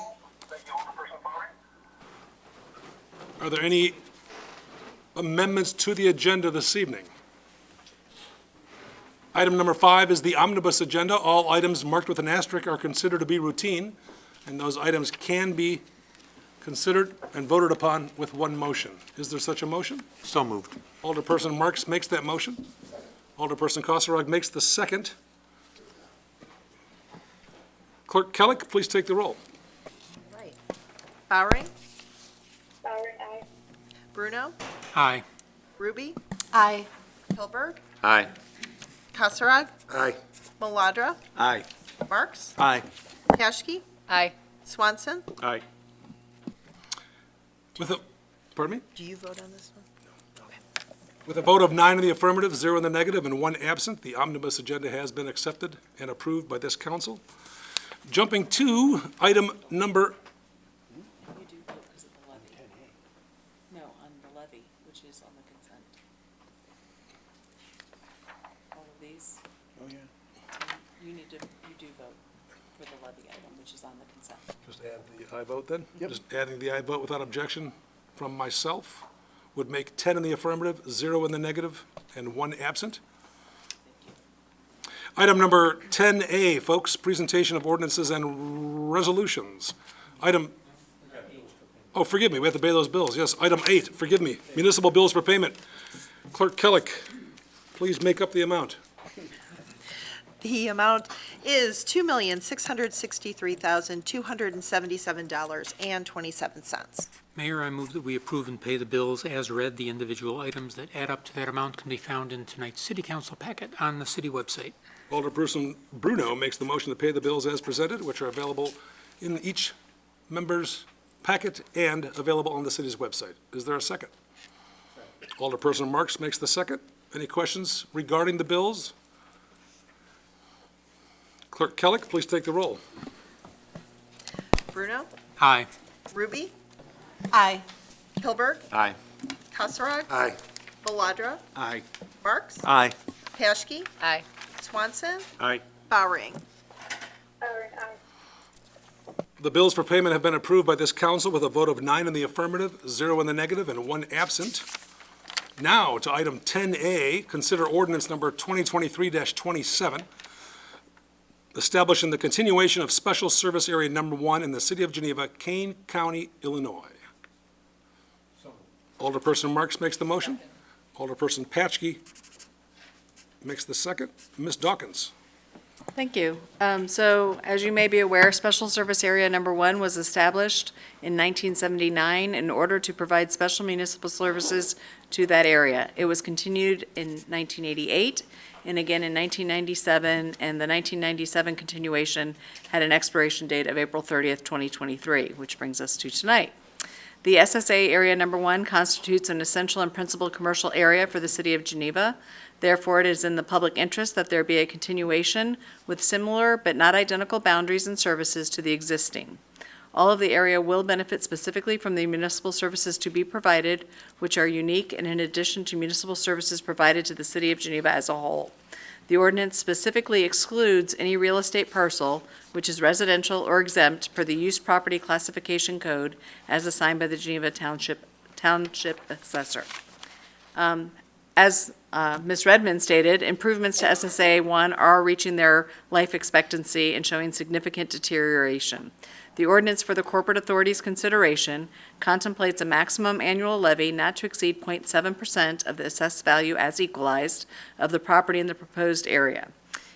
amendments to the agenda this evening? Item number 5 is the omnibus agenda. All items marked with an asterisk are considered to be routine, and those items can be considered and voted upon with one motion. Is there such a motion? So moved. Alderperson Marks makes that motion. Alderperson Kasserag makes the second. Clerk Kellick, please take the roll. Right. Bowring, Bowring, aye. Bruno, Aye. Ruby, Aye. Hilberg, Aye. Kasserag, Aye. Maladra, Aye. Marks, Aye. Paschke, Aye. Swanson. Aye. Pardon me? Do you vote on this one? With a vote of 9 in the affirmative, 0 in the negative, and 1 absent, the omnibus agenda has been accepted and approved by this council. Jumping to item number, You do vote because of the levy. No, on the levy, which is on the consent. All of these. Oh, yeah. You do vote. for the levy item, which is on the consent. Just add the I vote then? Just adding the I vote without objection from myself would make 10 in the affirmative, 0 in the negative, and 1 absent. Item number 10A, folks, presentation of ordinances and resolutions. Forgive me, we have to pay those bills. Yes, item 8, forgive me, municipal bills for payment. Clerk Kellick, please make up the amount. The amount is $2,663,277.27. Mayor, I move that we approve and pay the bills as read. The individual items that add up to that amount can be found in tonight's city council packet on the city website. Alderperson Bruno makes the motion to pay the bills as presented, which are available in each member's packet and available on the city's website. Is there a second? Alderperson Marks makes the second. Any questions regarding the bills? Clerk Kellick, please take the roll. Bruno? Aye. Ruby? Aye. Kilberg? Aye. Kasserag? Aye. Maladra? Aye. Marks? Aye. Paschke? Aye. Swanson? Aye. Bowering? Bowering, aye. The bills for payment have been approved by this council with a vote of 9 in the affirmative, 0 in the negative, and 1 absent. Now to item 10A, consider ordinance number 2023-27, establishing the continuation of Special Service Area Number 1 in the city of Geneva, Kane County, Illinois. Alderperson Marks makes the motion. Alderperson Paschke makes the second. Ms. Dawkins. Thank you. So, as you may be aware, Special Service Area Number 1 was established in 1979 in order to provide special municipal services to that area. It was continued in 1988 and again in 1997, and the 1997 continuation had an expiration date of April 30th, 2023, which brings us to tonight. The SSA Area Number 1 constitutes an essential and principal commercial area for the city of Geneva. Therefore, it is in the public interest that there be a continuation with similar but not identical boundaries and services to the existing. All of the area will benefit specifically from the municipal services to be provided, which are unique and in addition to municipal services provided to the city of Geneva as a whole. The ordinance specifically excludes any real estate parcel which is residential or exempt per the use property classification code as assigned by the Geneva Township Assessor. As Ms. Redmond stated, improvements to SSA 1 are reaching their life expectancy and showing significant deterioration. The ordinance for the corporate authority's consideration contemplates a maximum annual levy not to exceed 0.7% of the assessed value as equalized of the property in the proposed area.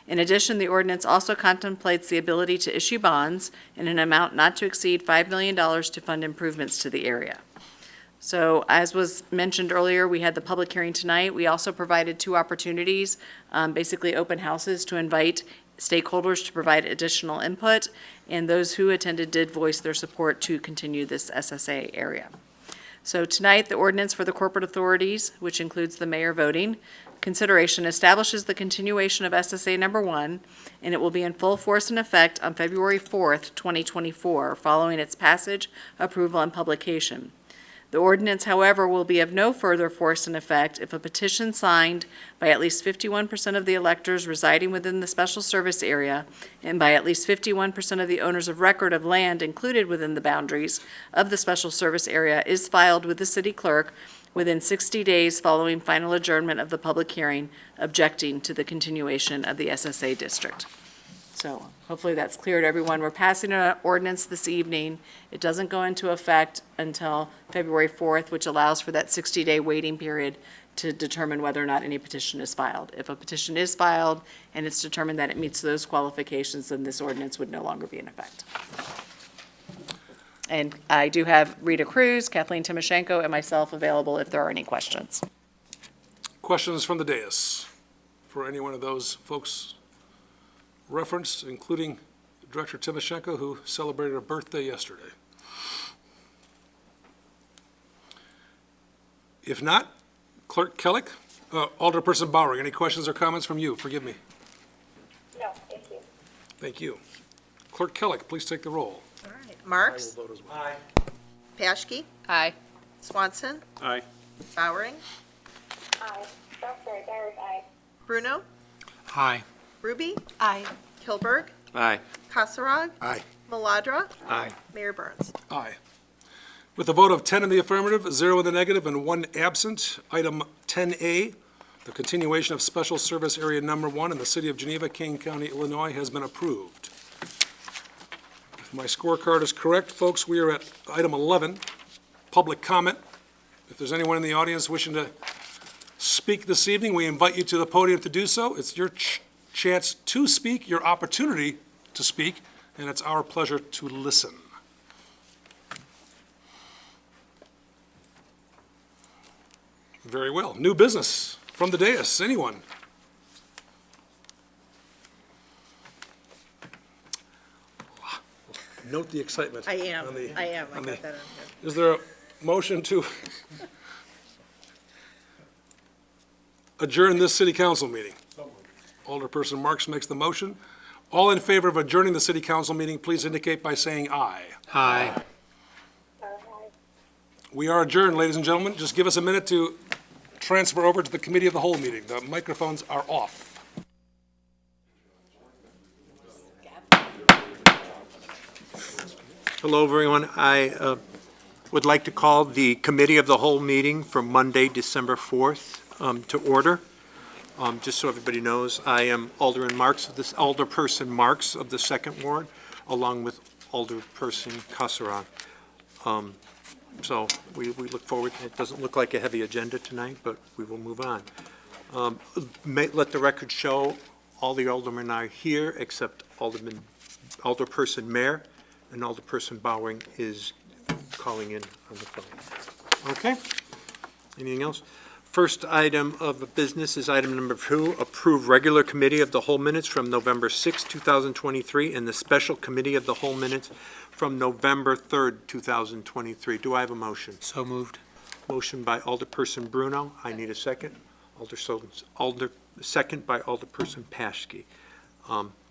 In addition, the ordinance also contemplates the ability to issue bonds in an amount not to exceed $5 million to fund improvements to the area. So, as was mentioned earlier, we had the public hearing tonight. We also provided 2 opportunities, basically open houses, to invite stakeholders to provide additional input, and those who attended did voice their support to continue this SSA area. So tonight, the ordinance for the corporate authorities, which includes the mayor voting, consideration establishes the continuation of SSA Number 1, and it will be in full force and effect on February 4th, 2024, following its passage, approval, and publication. The ordinance, however, will be of no further force and effect if a petition signed by at least 51% of the electors residing within the special service area and by at least 51% of the owners of record of land included within the boundaries of the special service area is filed with the city clerk within 60 days following final adjournment of the public hearing, objecting to the continuation of the SSA district. So hopefully that's clear to everyone. We're passing an ordinance this evening. It doesn't go into effect until February 4th, which allows for that 60-day waiting period to determine whether or not any petition is filed. If a petition is filed and it's determined that it meets those qualifications, then this ordinance would no longer be in effect. And I do have Rita Cruz, Kathleen Timoshenko, and myself available if there are any questions. Questions from the dais for any one of those folks referenced, including Director Timoshenko, who celebrated a birthday yesterday. If not, Clerk Kellick, Alderperson Bowering, any questions or comments from you? Forgive me. No, thank you. Thank you. Clerk Kellick, please take the roll. All right. Marks? I will vote as well. Paschke? Aye. Swanson? Aye. Bowering? Aye. Bowering, aye. Bruno? Aye. Ruby? Aye. Kilberg? Aye. Kasserag. Aye. Maladra. Aye. Mayor Burns. Aye. With a vote of 10 in the affirmative, 0 in the negative, and 1 absent, item 10A, the continuation of Special Service Area Number 1 in the city of Geneva, King County, Illinois, has been approved. If my scorecard is correct, folks, we are at item 11, public comment. If there's anyone in the audience wishing to speak this evening, we invite you to the podium to do so. It's your chance to speak, your opportunity to speak, and it's our pleasure to listen. Very well. New business from the dais. Anyone? Note the excitement. I am. on the- I am. I on got the- that on here. Is there a motion to adjourn this city council meeting? Alderperson Marks makes the motion. All in favor of adjourning the city council meeting, please indicate by saying aye. Aye. We are adjourned, ladies and gentlemen. Just give us a minute to transfer over to the committee of the whole meeting. The microphones are off. Hello, everyone. I would like to call the Committee of the Whole meeting for Monday, December 4th to order. Just so everybody knows, I am Alderperson Marks of the Second Ward, along with Alderperson Kasserag. So we look forward. It doesn't look like a heavy agenda tonight, but we will move on. Let the record show all the aldermen are here except Alderperson Mayor, and Alderperson Bowering is calling in on the phone. Okay? Anything else? First item of business is item number 2, approve regular committee of the whole minutes from November 6, 2023, and the special committee of the whole minutes from November 3rd, 2023. Do I have a motion? So moved. Motion by Alderperson Bruno. I need a second. Second by Alderperson Paschke.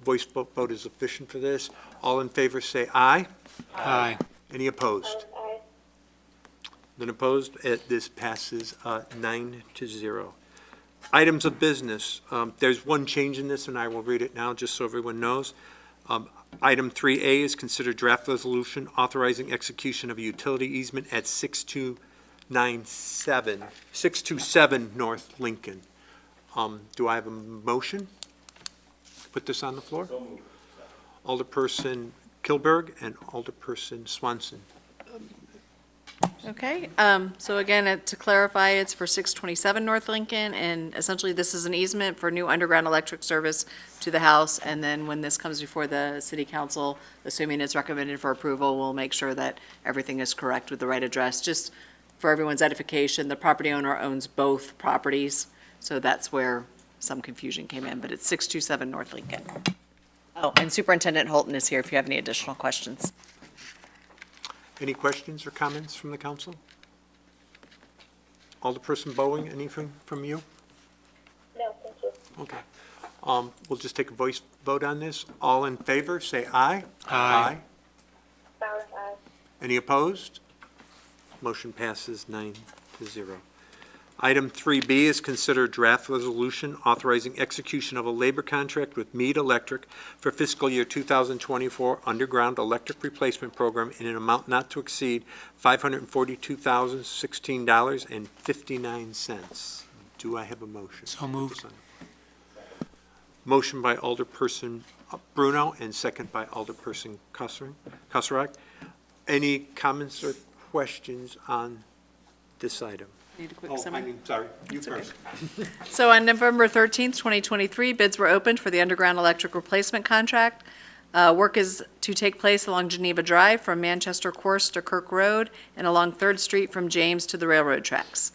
Voice vote is efficient for this. All in favor say aye. Aye. Any opposed? Aye. None opposed? This passes 9-0. Items of business. There's one change in this, and I will read it now just so everyone knows. Item 3A is considered draft resolution authorizing execution of a utility easement at 627 North Lincoln. Do I have a motion? Put this on the floor? Alderperson Kilberg and Alderperson Swanson. Okay, so again, to clarify, it's for 627 North Lincoln, and essentially this is an easement for new underground electric service to the house, and then when this comes before the city council, assuming it's recommended for approval, we'll make sure that everything is correct with the right address. Just for everyone's edification, the property owner owns both properties, so that's where some confusion came in, but it's 627 North Lincoln. Oh, and Superintendent Holton is here if you have any additional questions. Any questions or comments from the council? Alderperson Bowling, anything from you? No, thank you. Okay. We'll just take a voice vote on this. All in favor, say aye. Aye. Bowers, aye. Any opposed? Motion passes 9-0. Item 3B is considered draft resolution authorizing execution of a labor contract with Mead Electric for fiscal year 2024 underground electric replacement program in an amount not to exceed $542,016.59. Do I have a motion? So moved. Motion by Alderperson Bruno and second by Alderperson Kasserag. Any comments or questions on this item? Need a quick Oh, summary? sorry, you first. So on November 13th, 2023, bids were opened for the underground electric replacement contract. Work is to take place along Geneva Drive from Manchester Course to Kirk Road and along 3rd Street from James to the railroad tracks.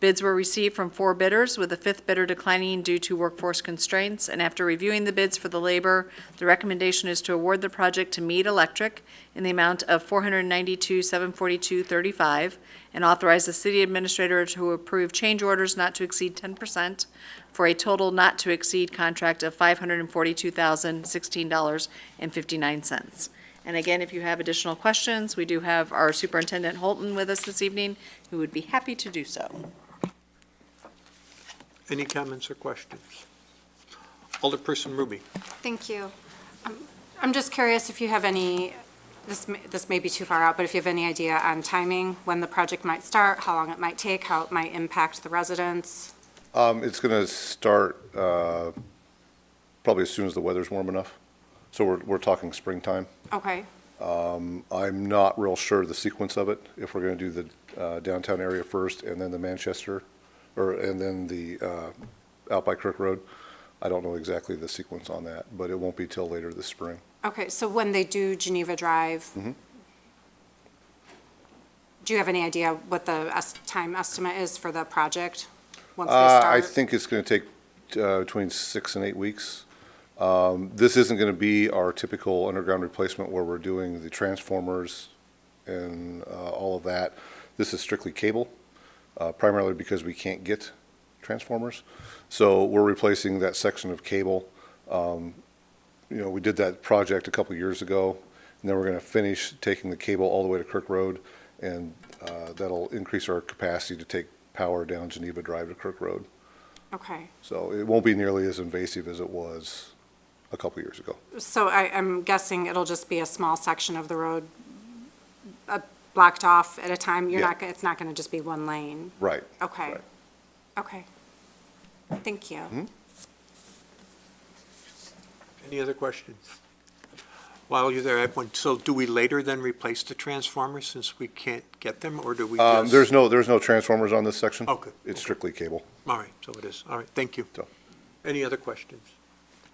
Bids were received from 4 bidders, with the 5th bidder declining due to workforce constraints. And after reviewing the bids for the labor, the recommendation is to award the project to Mead Electric in the amount of $492,742.35 and authorize the city administrator to approve change orders not to exceed 10% for a total not to exceed contract of $542,016.59. And again, if you have additional questions, we do have our Superintendent Holton with us this evening, who would be happy to do so. Any comments or questions? Alderperson Ruby. Thank you. I'm just curious if you have any, this may be too far out, but if you have any idea on timing, when the project might start, how long it might take, how it might impact the residents? It's going to start probably as soon as the weather's warm enough. So we're talking springtime. Okay, I'm not real sure the sequence of it, if we're going to do the downtown area first and then the Manchester, and then the out by Kirk Road. I don't know exactly the sequence on that, but it won't be till later this spring. okay, so when they do Geneva Drive, Mhm. do you have any idea what the time estimate is for the project? Once they I start? think it's going to take between 6 and 8 weeks. This isn't going to be our typical underground replacement where we're doing the transformers and all of that. This is strictly cable, primarily because we can't get transformers. So we're replacing that section of cable. We did that project a couple years ago, and then we're going to finish taking the cable all the way to Kirk Road, and that'll increase our capacity to take power down Geneva Drive to Kirk Road. Okay, So it won't be nearly as invasive as it was a couple years ago. so I'm guessing it'll just be a small section of the road blocked off at a time? You're Yeah. not, it's not gonna just be one lane? Right. Okay, Right. okay. Thank you. Mhm. Any other questions? While you're there, I have one. So do we later then replace the transformers since we can't get them, or do we just? There's no transformers on this section. Okay. It's strictly cable. All right, so it is. All right, thank you. So. Any other questions?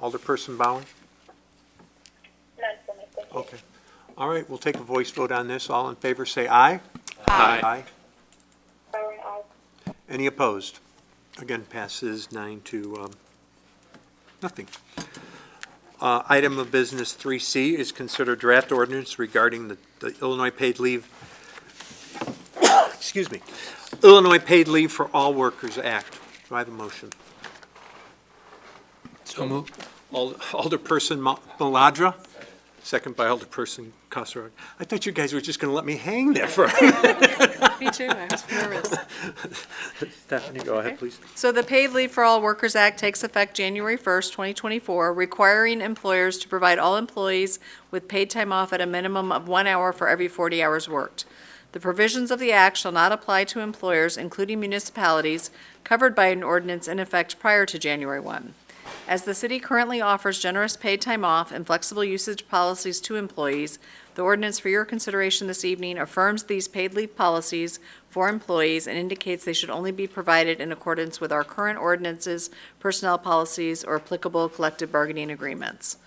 Alderperson Bauer? None for me, thank you. Okay. All right, we'll take a voice vote on this. All in favor, say aye. Aye. Bauer, aye. Any opposed? Again, passes 9 to nothing. Item of business 3C is consider draft ordinance regarding the Illinois paid leave, excuse me, Illinois Paid Leave for All Workers Act. Do I have a motion? So moved. Alderperson Maladra, second by Alderperson Kosarog. I thought you guys were just going to let me hang there for a minute. Me too, I was nervous. Stephanie, go ahead, please. So the Paid Leave for All Workers Act takes effect January 1st, 2024, requiring employers to provide all employees with paid time off at a minimum of 1 hour for every 40 hours worked. The provisions of the act shall not apply to employers, including municipalities, covered by an ordinance in effect prior to January 1. As the city currently offers generous paid time off and flexible usage policies to employees, the ordinance for your consideration this evening affirms these paid leave policies for employees and indicates they should only be provided in accordance with our current ordinances, personnel policies, or applicable collective bargaining agreements.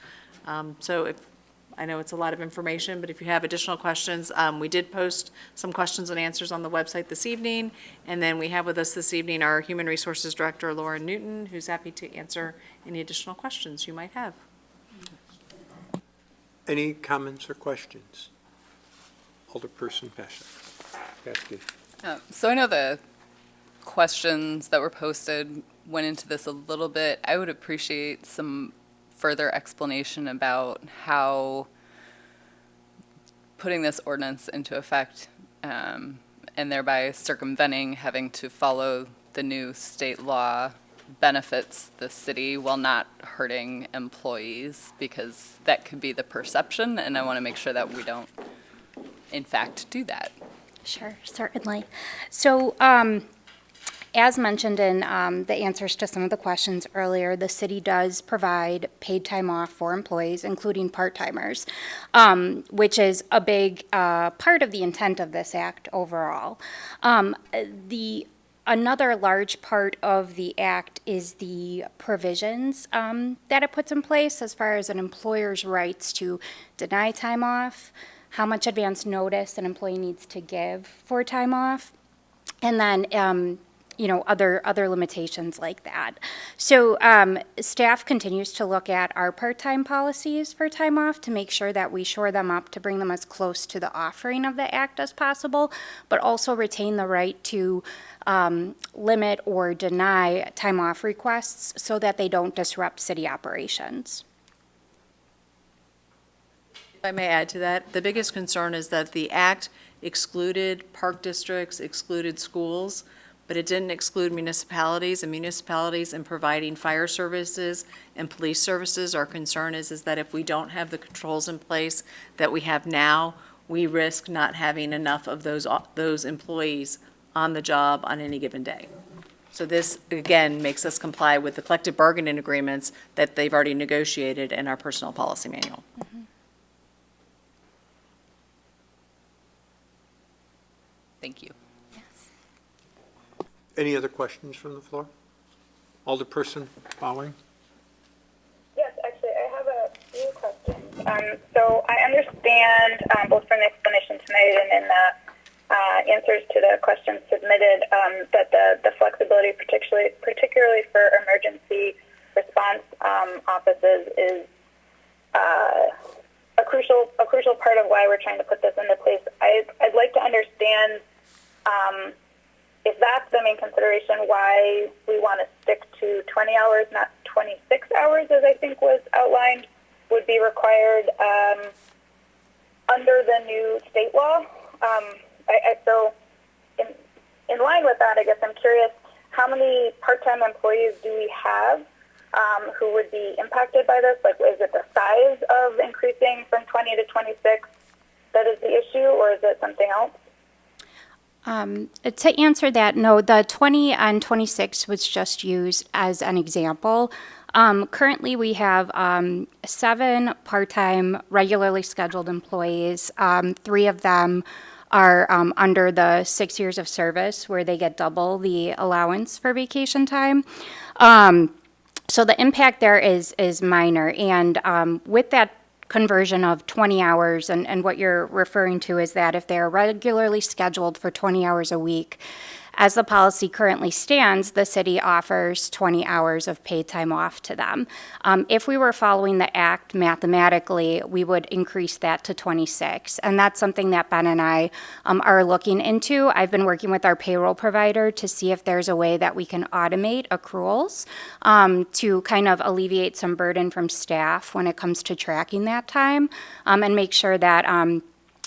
I know it's a lot of information, but if you have additional questions, we did post some questions and answers on the website this evening. And then we have with us this evening our Human Resources Director, Lauren Newton, who's happy to answer any additional questions you might have. Any comments or questions? Alderperson Paschke. So I know the questions that were posted went into this a little bit. I would appreciate some further explanation about how putting this ordinance into effect and thereby circumventing having to follow the new state law benefits the city while not hurting employees, because that could be the perception, and I want to make sure that we don't, in fact, do that. Sure, certainly. So, as mentioned in the answers to some of the questions earlier, the city does provide paid time off for employees, including part-timers, which is a big part of the intent of this act overall. Another large part of the act is the provisions that it puts in place as far as an employer's rights to deny time off, how much advance notice an employee needs to give for time off, and then other limitations like that. So staff continues to look at our part-time policies for time off to make sure that we shore them up to bring them as close to the offering of the act as possible, but also retain the right to limit or deny time off requests so that they don't disrupt city operations. If I may add to that, the biggest concern is that the act excluded park districts, excluded schools, but it didn't exclude municipalities, and municipalities in providing fire services and police services, our concern is that if we don't have the controls in place that we have now, we risk not having enough of those employees on the job on any given day. So this, again, makes us comply with the collective bargaining agreements that they've already negotiated in our personnel policy manual. Thank you. Any other questions from the floor? Alderperson Bowering? Yes, actually, I have a few questions. So I understand, both from the explanation tonight and in the answers to the questions submitted, that the flexibility, particularly for emergency response offices, is a crucial part of why we're trying to put this into place. I'd like to understand if that's the main consideration, why we want to stick to 20 hours, not 26 hours, as I think was outlined, would be required under the new state law. So in line with that, I guess I'm curious, how many part-time employees do we have who would be impacted by this? Like, is it the size of increasing from 20 to 26 that is the issue, or is it something else? To answer that, no, the 20 and 26 was just used as an example. Currently, we have 7 part-time, regularly scheduled employees. 3 of them are under the 6 years of service, where they get double the allowance for vacation time. So the impact there is minor. And with that conversion of 20 hours, and what you're referring to is that if they're regularly scheduled for 20 hours a week, as the policy currently stands, the city offers 20 hours of paid time off to them. If we were following the act mathematically, we would increase that to 26. And that's something that Ben and I are looking into. I've been working with our payroll provider to see if there's a way that we can automate accruals to kind of alleviate some burden from staff when it comes to tracking that time, and make sure that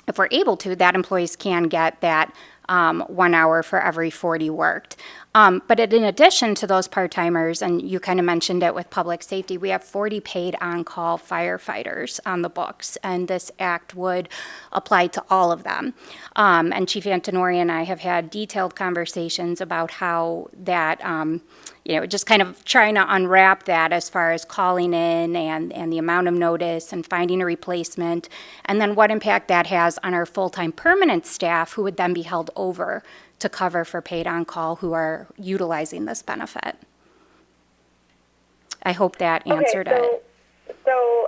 if we're able to, that employees can get that 1 hour for every 40 worked. But in addition to those part-timers, and you kind of mentioned it with public safety, we have 40 paid on-call firefighters on the books, and this act would apply to all of them. And Chief Antonori and I have had detailed conversations about how that, just kind of trying to unwrap that as far as calling in and the amount of notice and finding a replacement, and then what impact that has on our full-time permanent staff who would then be held over to cover for paid on-call who are utilizing this benefit. I hope that answered it. So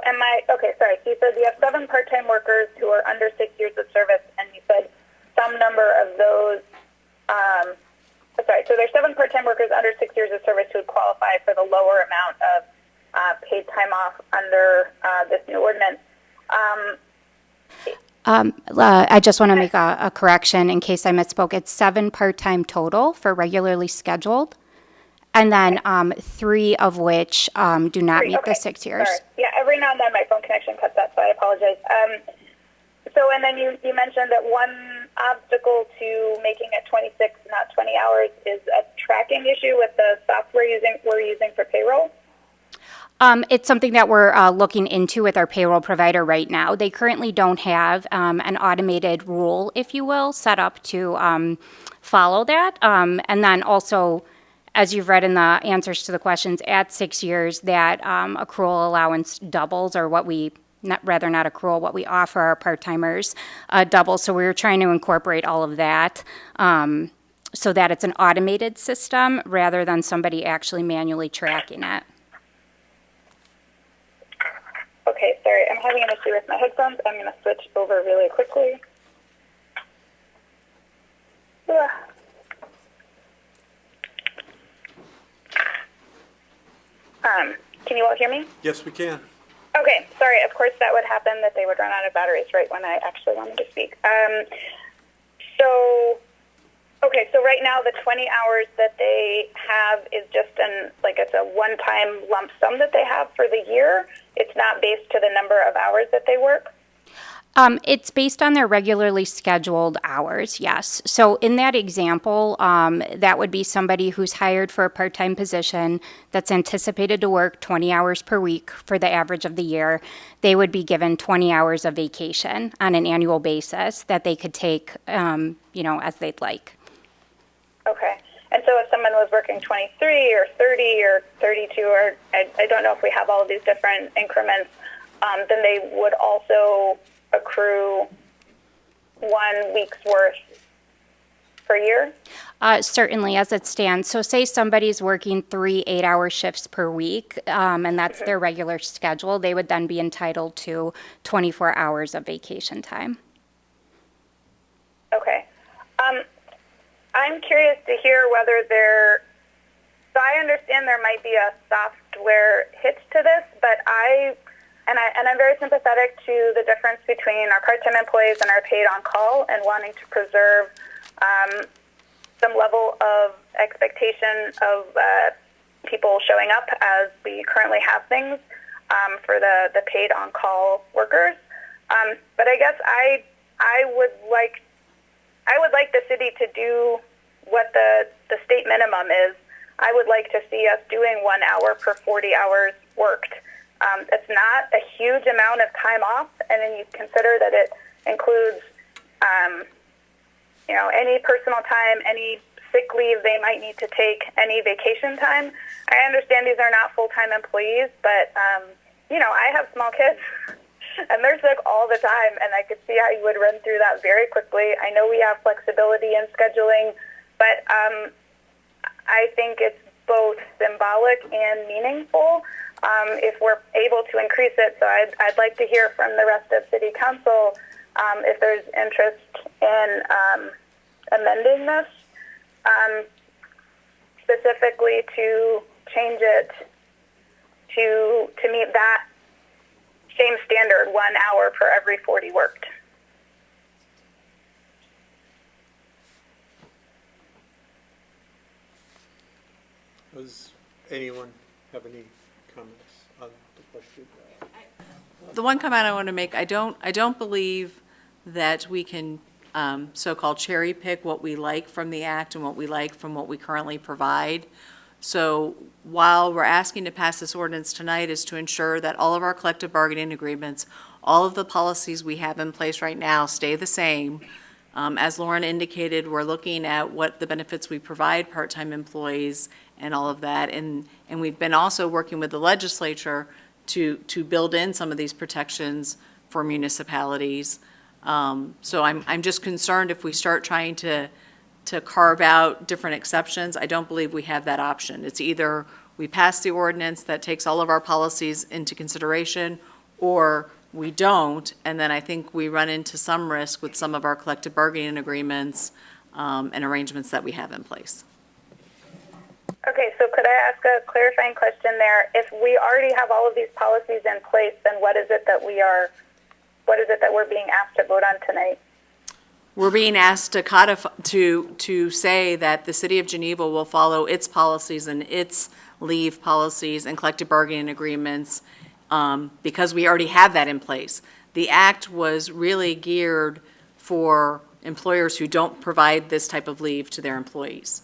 sorry. So you said you have 7 part-time workers who are under 6 years of service, and you said some number of those, so there's 7 part-time workers under 6 years of service who would qualify for the lower amount of paid time off under this new ordinance. I just want to make a correction in case I misspoke. It's 7 part-time total for regularly scheduled, and then 3 of which do not meet the 6 years. Sorry. Yeah, every now and then my phone connection cuts out, so I apologize. And then you mentioned that one obstacle to making it 26, not 20 hours, is a tracking issue with the software we're using for payroll. It's something that we're looking into with our payroll provider right now. They currently don't have an automated rule, if you will, set up to follow that. And then also, as you've read in the answers to the questions, at 6 years, that accrual allowance doubles, or what we, not accrual, what we offer our part-timers doubles. So we were trying to incorporate all of that so that it's an automated system rather than somebody actually manually tracking it. Okay, sorry, I'm having an issue with my headphones. I'm going to switch over really quickly. Ugh. Can you all hear me? Yes, we can. Okay, sorry, of course that would happen, that they would run out of batteries right when I actually wanted to speak. So right now the 20 hours that they have is just it's a one-time lump sum that they have for the year. It's not based to the number of hours that they work. It's based on their regularly scheduled hours, yes. So in that example, that would be somebody who's hired for a part-time position that's anticipated to work 20 hours per week for the average of the year. They would be given 20 hours of vacation on an annual basis that they could take, as they'd like. Okay. And so if someone was working 23 or 30 or 32, or I don't know if we have all of these different increments, then they would also accrue 1 week's worth per year? Certainly, as it stands. So say somebody's working 3 8-hour shifts per week, and that's their regular schedule, they would then be entitled to 24 hours of vacation time. Okay. I'm curious to hear whether so I understand there might be a software hitch to this, but I'm very sympathetic to the difference between our part-time employees and our paid on-call and wanting to preserve some level of expectation of people showing up as we currently have things for the paid on-call workers. But I guess I would like the city to do what the state minimum is. I would like to see us doing 1 hour per 40 hours worked. It's not a huge amount of time off, and then you consider that it includes, any personal time, any sick leave they might need to take, any vacation time. I understand these are not full-time employees, but, I have small kids, and they're sick all the time, and I could see how you would run through that very quickly. I know we have flexibility in scheduling, but I think it's both symbolic and meaningful if we're able to increase it. So I'd like to hear from the rest of City Council if there's interest in amending this, specifically to change it to meet that same standard, 1 hour per every 40 worked. Does anyone have any comments on the question? The one comment I want to make, I don't believe that we can so-called cherry pick what we like from the act and what we like from what we currently provide. So while we're asking to pass this ordinance tonight is to ensure that all of our collective bargaining agreements, all of the policies we have in place right now stay the same. As Lauren indicated, we're looking at what the benefits we provide part-time employees and all of that. And we've been also working with the legislature to build in some of these protections for municipalities. So I'm just concerned if we start trying to carve out different exceptions, I don't believe we have that option. It's either we pass the ordinance that takes all of our policies into consideration, or we don't, and then I think we run into some risk with some of our collective bargaining agreements and arrangements that we have in place. Okay, so could I ask a clarifying question there? If we already have all of these policies in place, then what is it that we're being asked to vote on tonight? We're being asked to codify, to say that the city of Geneva will follow its policies and its leave policies and collective bargaining agreements because we already have that in place. The act was really geared for employers who don't provide this type of leave to their employees.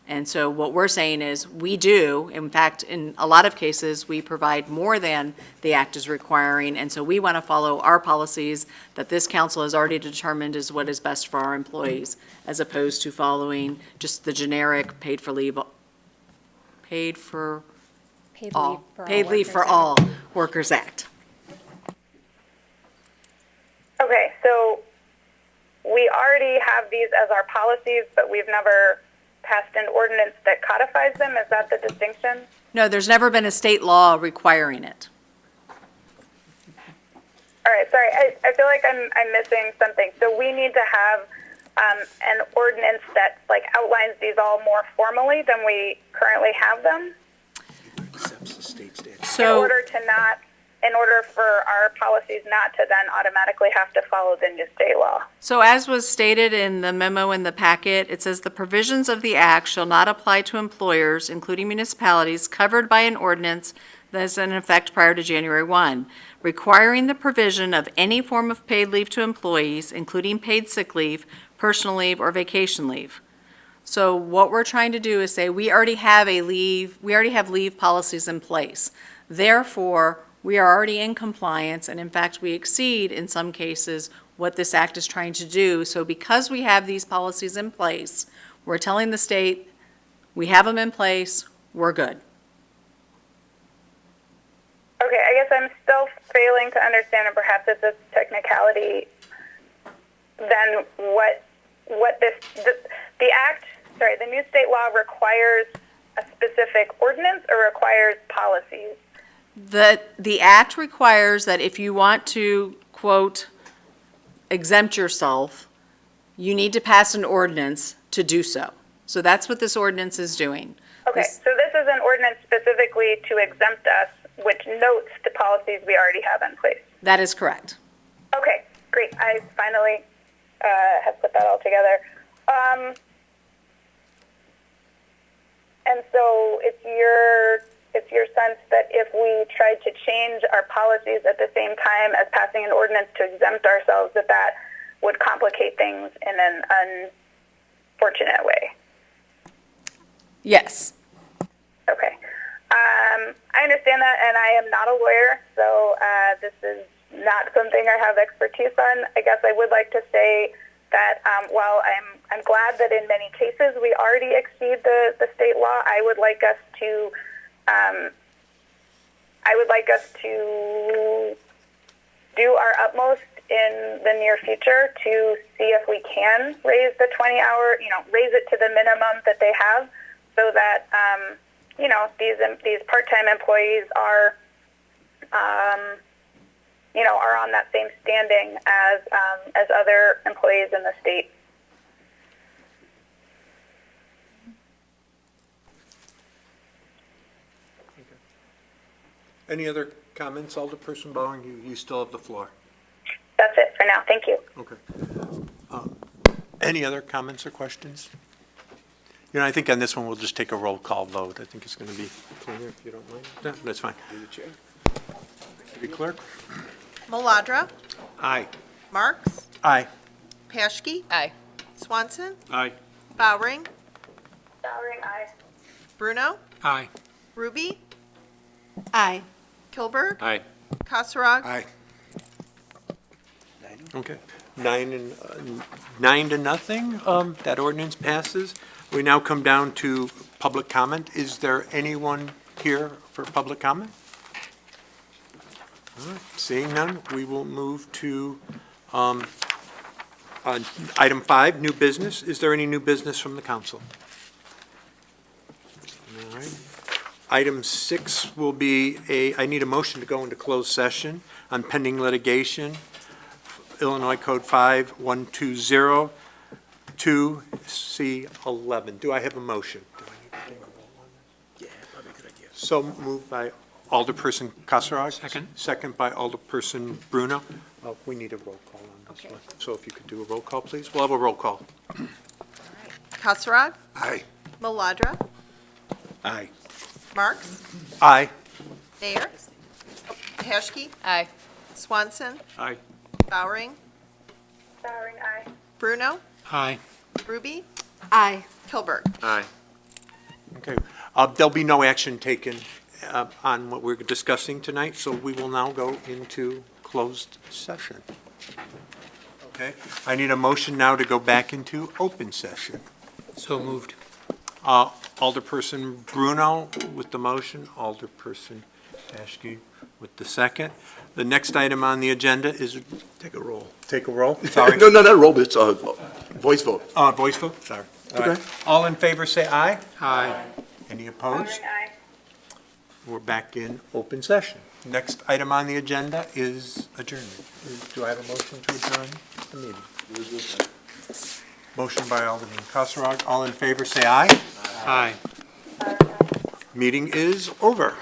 And so what we're saying is we do, in fact, in a lot of cases, we provide more than the act is requiring. And so we want to follow our policies that this council has already determined is what is best for our employees, as opposed to following just the generic paid leave for all workers act. Okay, so we already have these as our policies, but we've never passed an ordinance that codifies them? Is that the distinction? No, there's never been a state law requiring it. All right, sorry, I feel like I'm missing something. So we need to have an ordinance that outlines these all more formally than we currently have them? So, in order for our policies not to then automatically have to follow the new state law. So as was stated in the memo in the packet, it says the provisions of the act shall not apply to employers, including municipalities, covered by an ordinance that's in effect prior to January 1, requiring the provision of any form of paid leave to employees, including paid sick leave, personal leave, or vacation leave. So what we're trying to do is say, we already have leave policies in place. Therefore, we are already in compliance, and in fact, we exceed, in some cases, what this act is trying to do. So because we have these policies in place, we're telling the state, we have them in place, we're good. Okay, I guess I'm still failing to understand, and perhaps it's a technicality, then what the act, the new state law requires a specific ordinance or requires policies? The act requires that if you want to, quote, exempt yourself, you need to pass an ordinance to do so. So that's what this ordinance is doing. Okay, so this is an ordinance specifically to exempt us, which notes the policies we already have in place. That is correct. Okay, great. I finally have put that all together. And so it's your sense that if we tried to change our policies at the same time as passing an ordinance to exempt ourselves, that would complicate things in an unfortunate way? Yes. Okay. I understand that, and I am not a lawyer, so this is not something I have expertise on. I guess I would like to say that while I'm glad that in many cases we already exceed the state law, I would like us to do our utmost in the near future to see if we can raise the 20-hour, raise it to the minimum that they have, so that these part-time employees are on that same standing as other employees in the state. Any other comments, Alderperson Bowering? You still have the floor. That's it for now. Thank you. Okay. Any other comments or questions? I think on this one, we'll just take a roll call vote. I think it's going to be cleaner, if you don't mind. No, that's fine. City Clerk? Maladra, Aye. Marks, Aye. Paschke, Aye. Swanson, Aye. Bowering, Aye. Bruno, Aye. Ruby, Aye. Kilberg, Aye. Kasserag, Aye. Okay. 9-0. That ordinance passes. We now come down to public comment. Is there anyone here for public comment? All right. Seeing none, we will move to item 5, new business. Is there any new business from the council? All right. Item 6 will be I need a motion to go into closed session on pending litigation, Illinois Code 51202C11. Do I have a motion? Yeah, probably a good idea. So moved by Alderperson Kasserag. Second. Second by Alderperson Bruno. We need a roll call on this one. So if you could do a roll call, please. We'll have a roll call. Kasserag, Aye. Maladra, Aye. Marks, Aye. Mayor, Paschke, Aye. Swanson, Aye. Bowering, Aye. Bruno, Aye. Ruby, Aye. Kilberg. Aye. Okay. There'll be no action taken on what we're discussing tonight, so we will now go into closed session. Okay. I need a motion now to go back into open session. So moved. Alderperson Bruno with the motion, Alderperson Paschke with the second. The next item on the agenda is, take a roll. Take a roll? Sorry. No, not a roll, it's a voice vote. Voice vote? Sorry. All Okay. right. All in favor, say aye. Aye. Any opposed? Aye. We're back in open session. Next item on the agenda is adjournment. Do I have a motion to adjourn the meeting? Motion by Alderman Kasserag. All in favor, say aye. Aye. Meeting is over.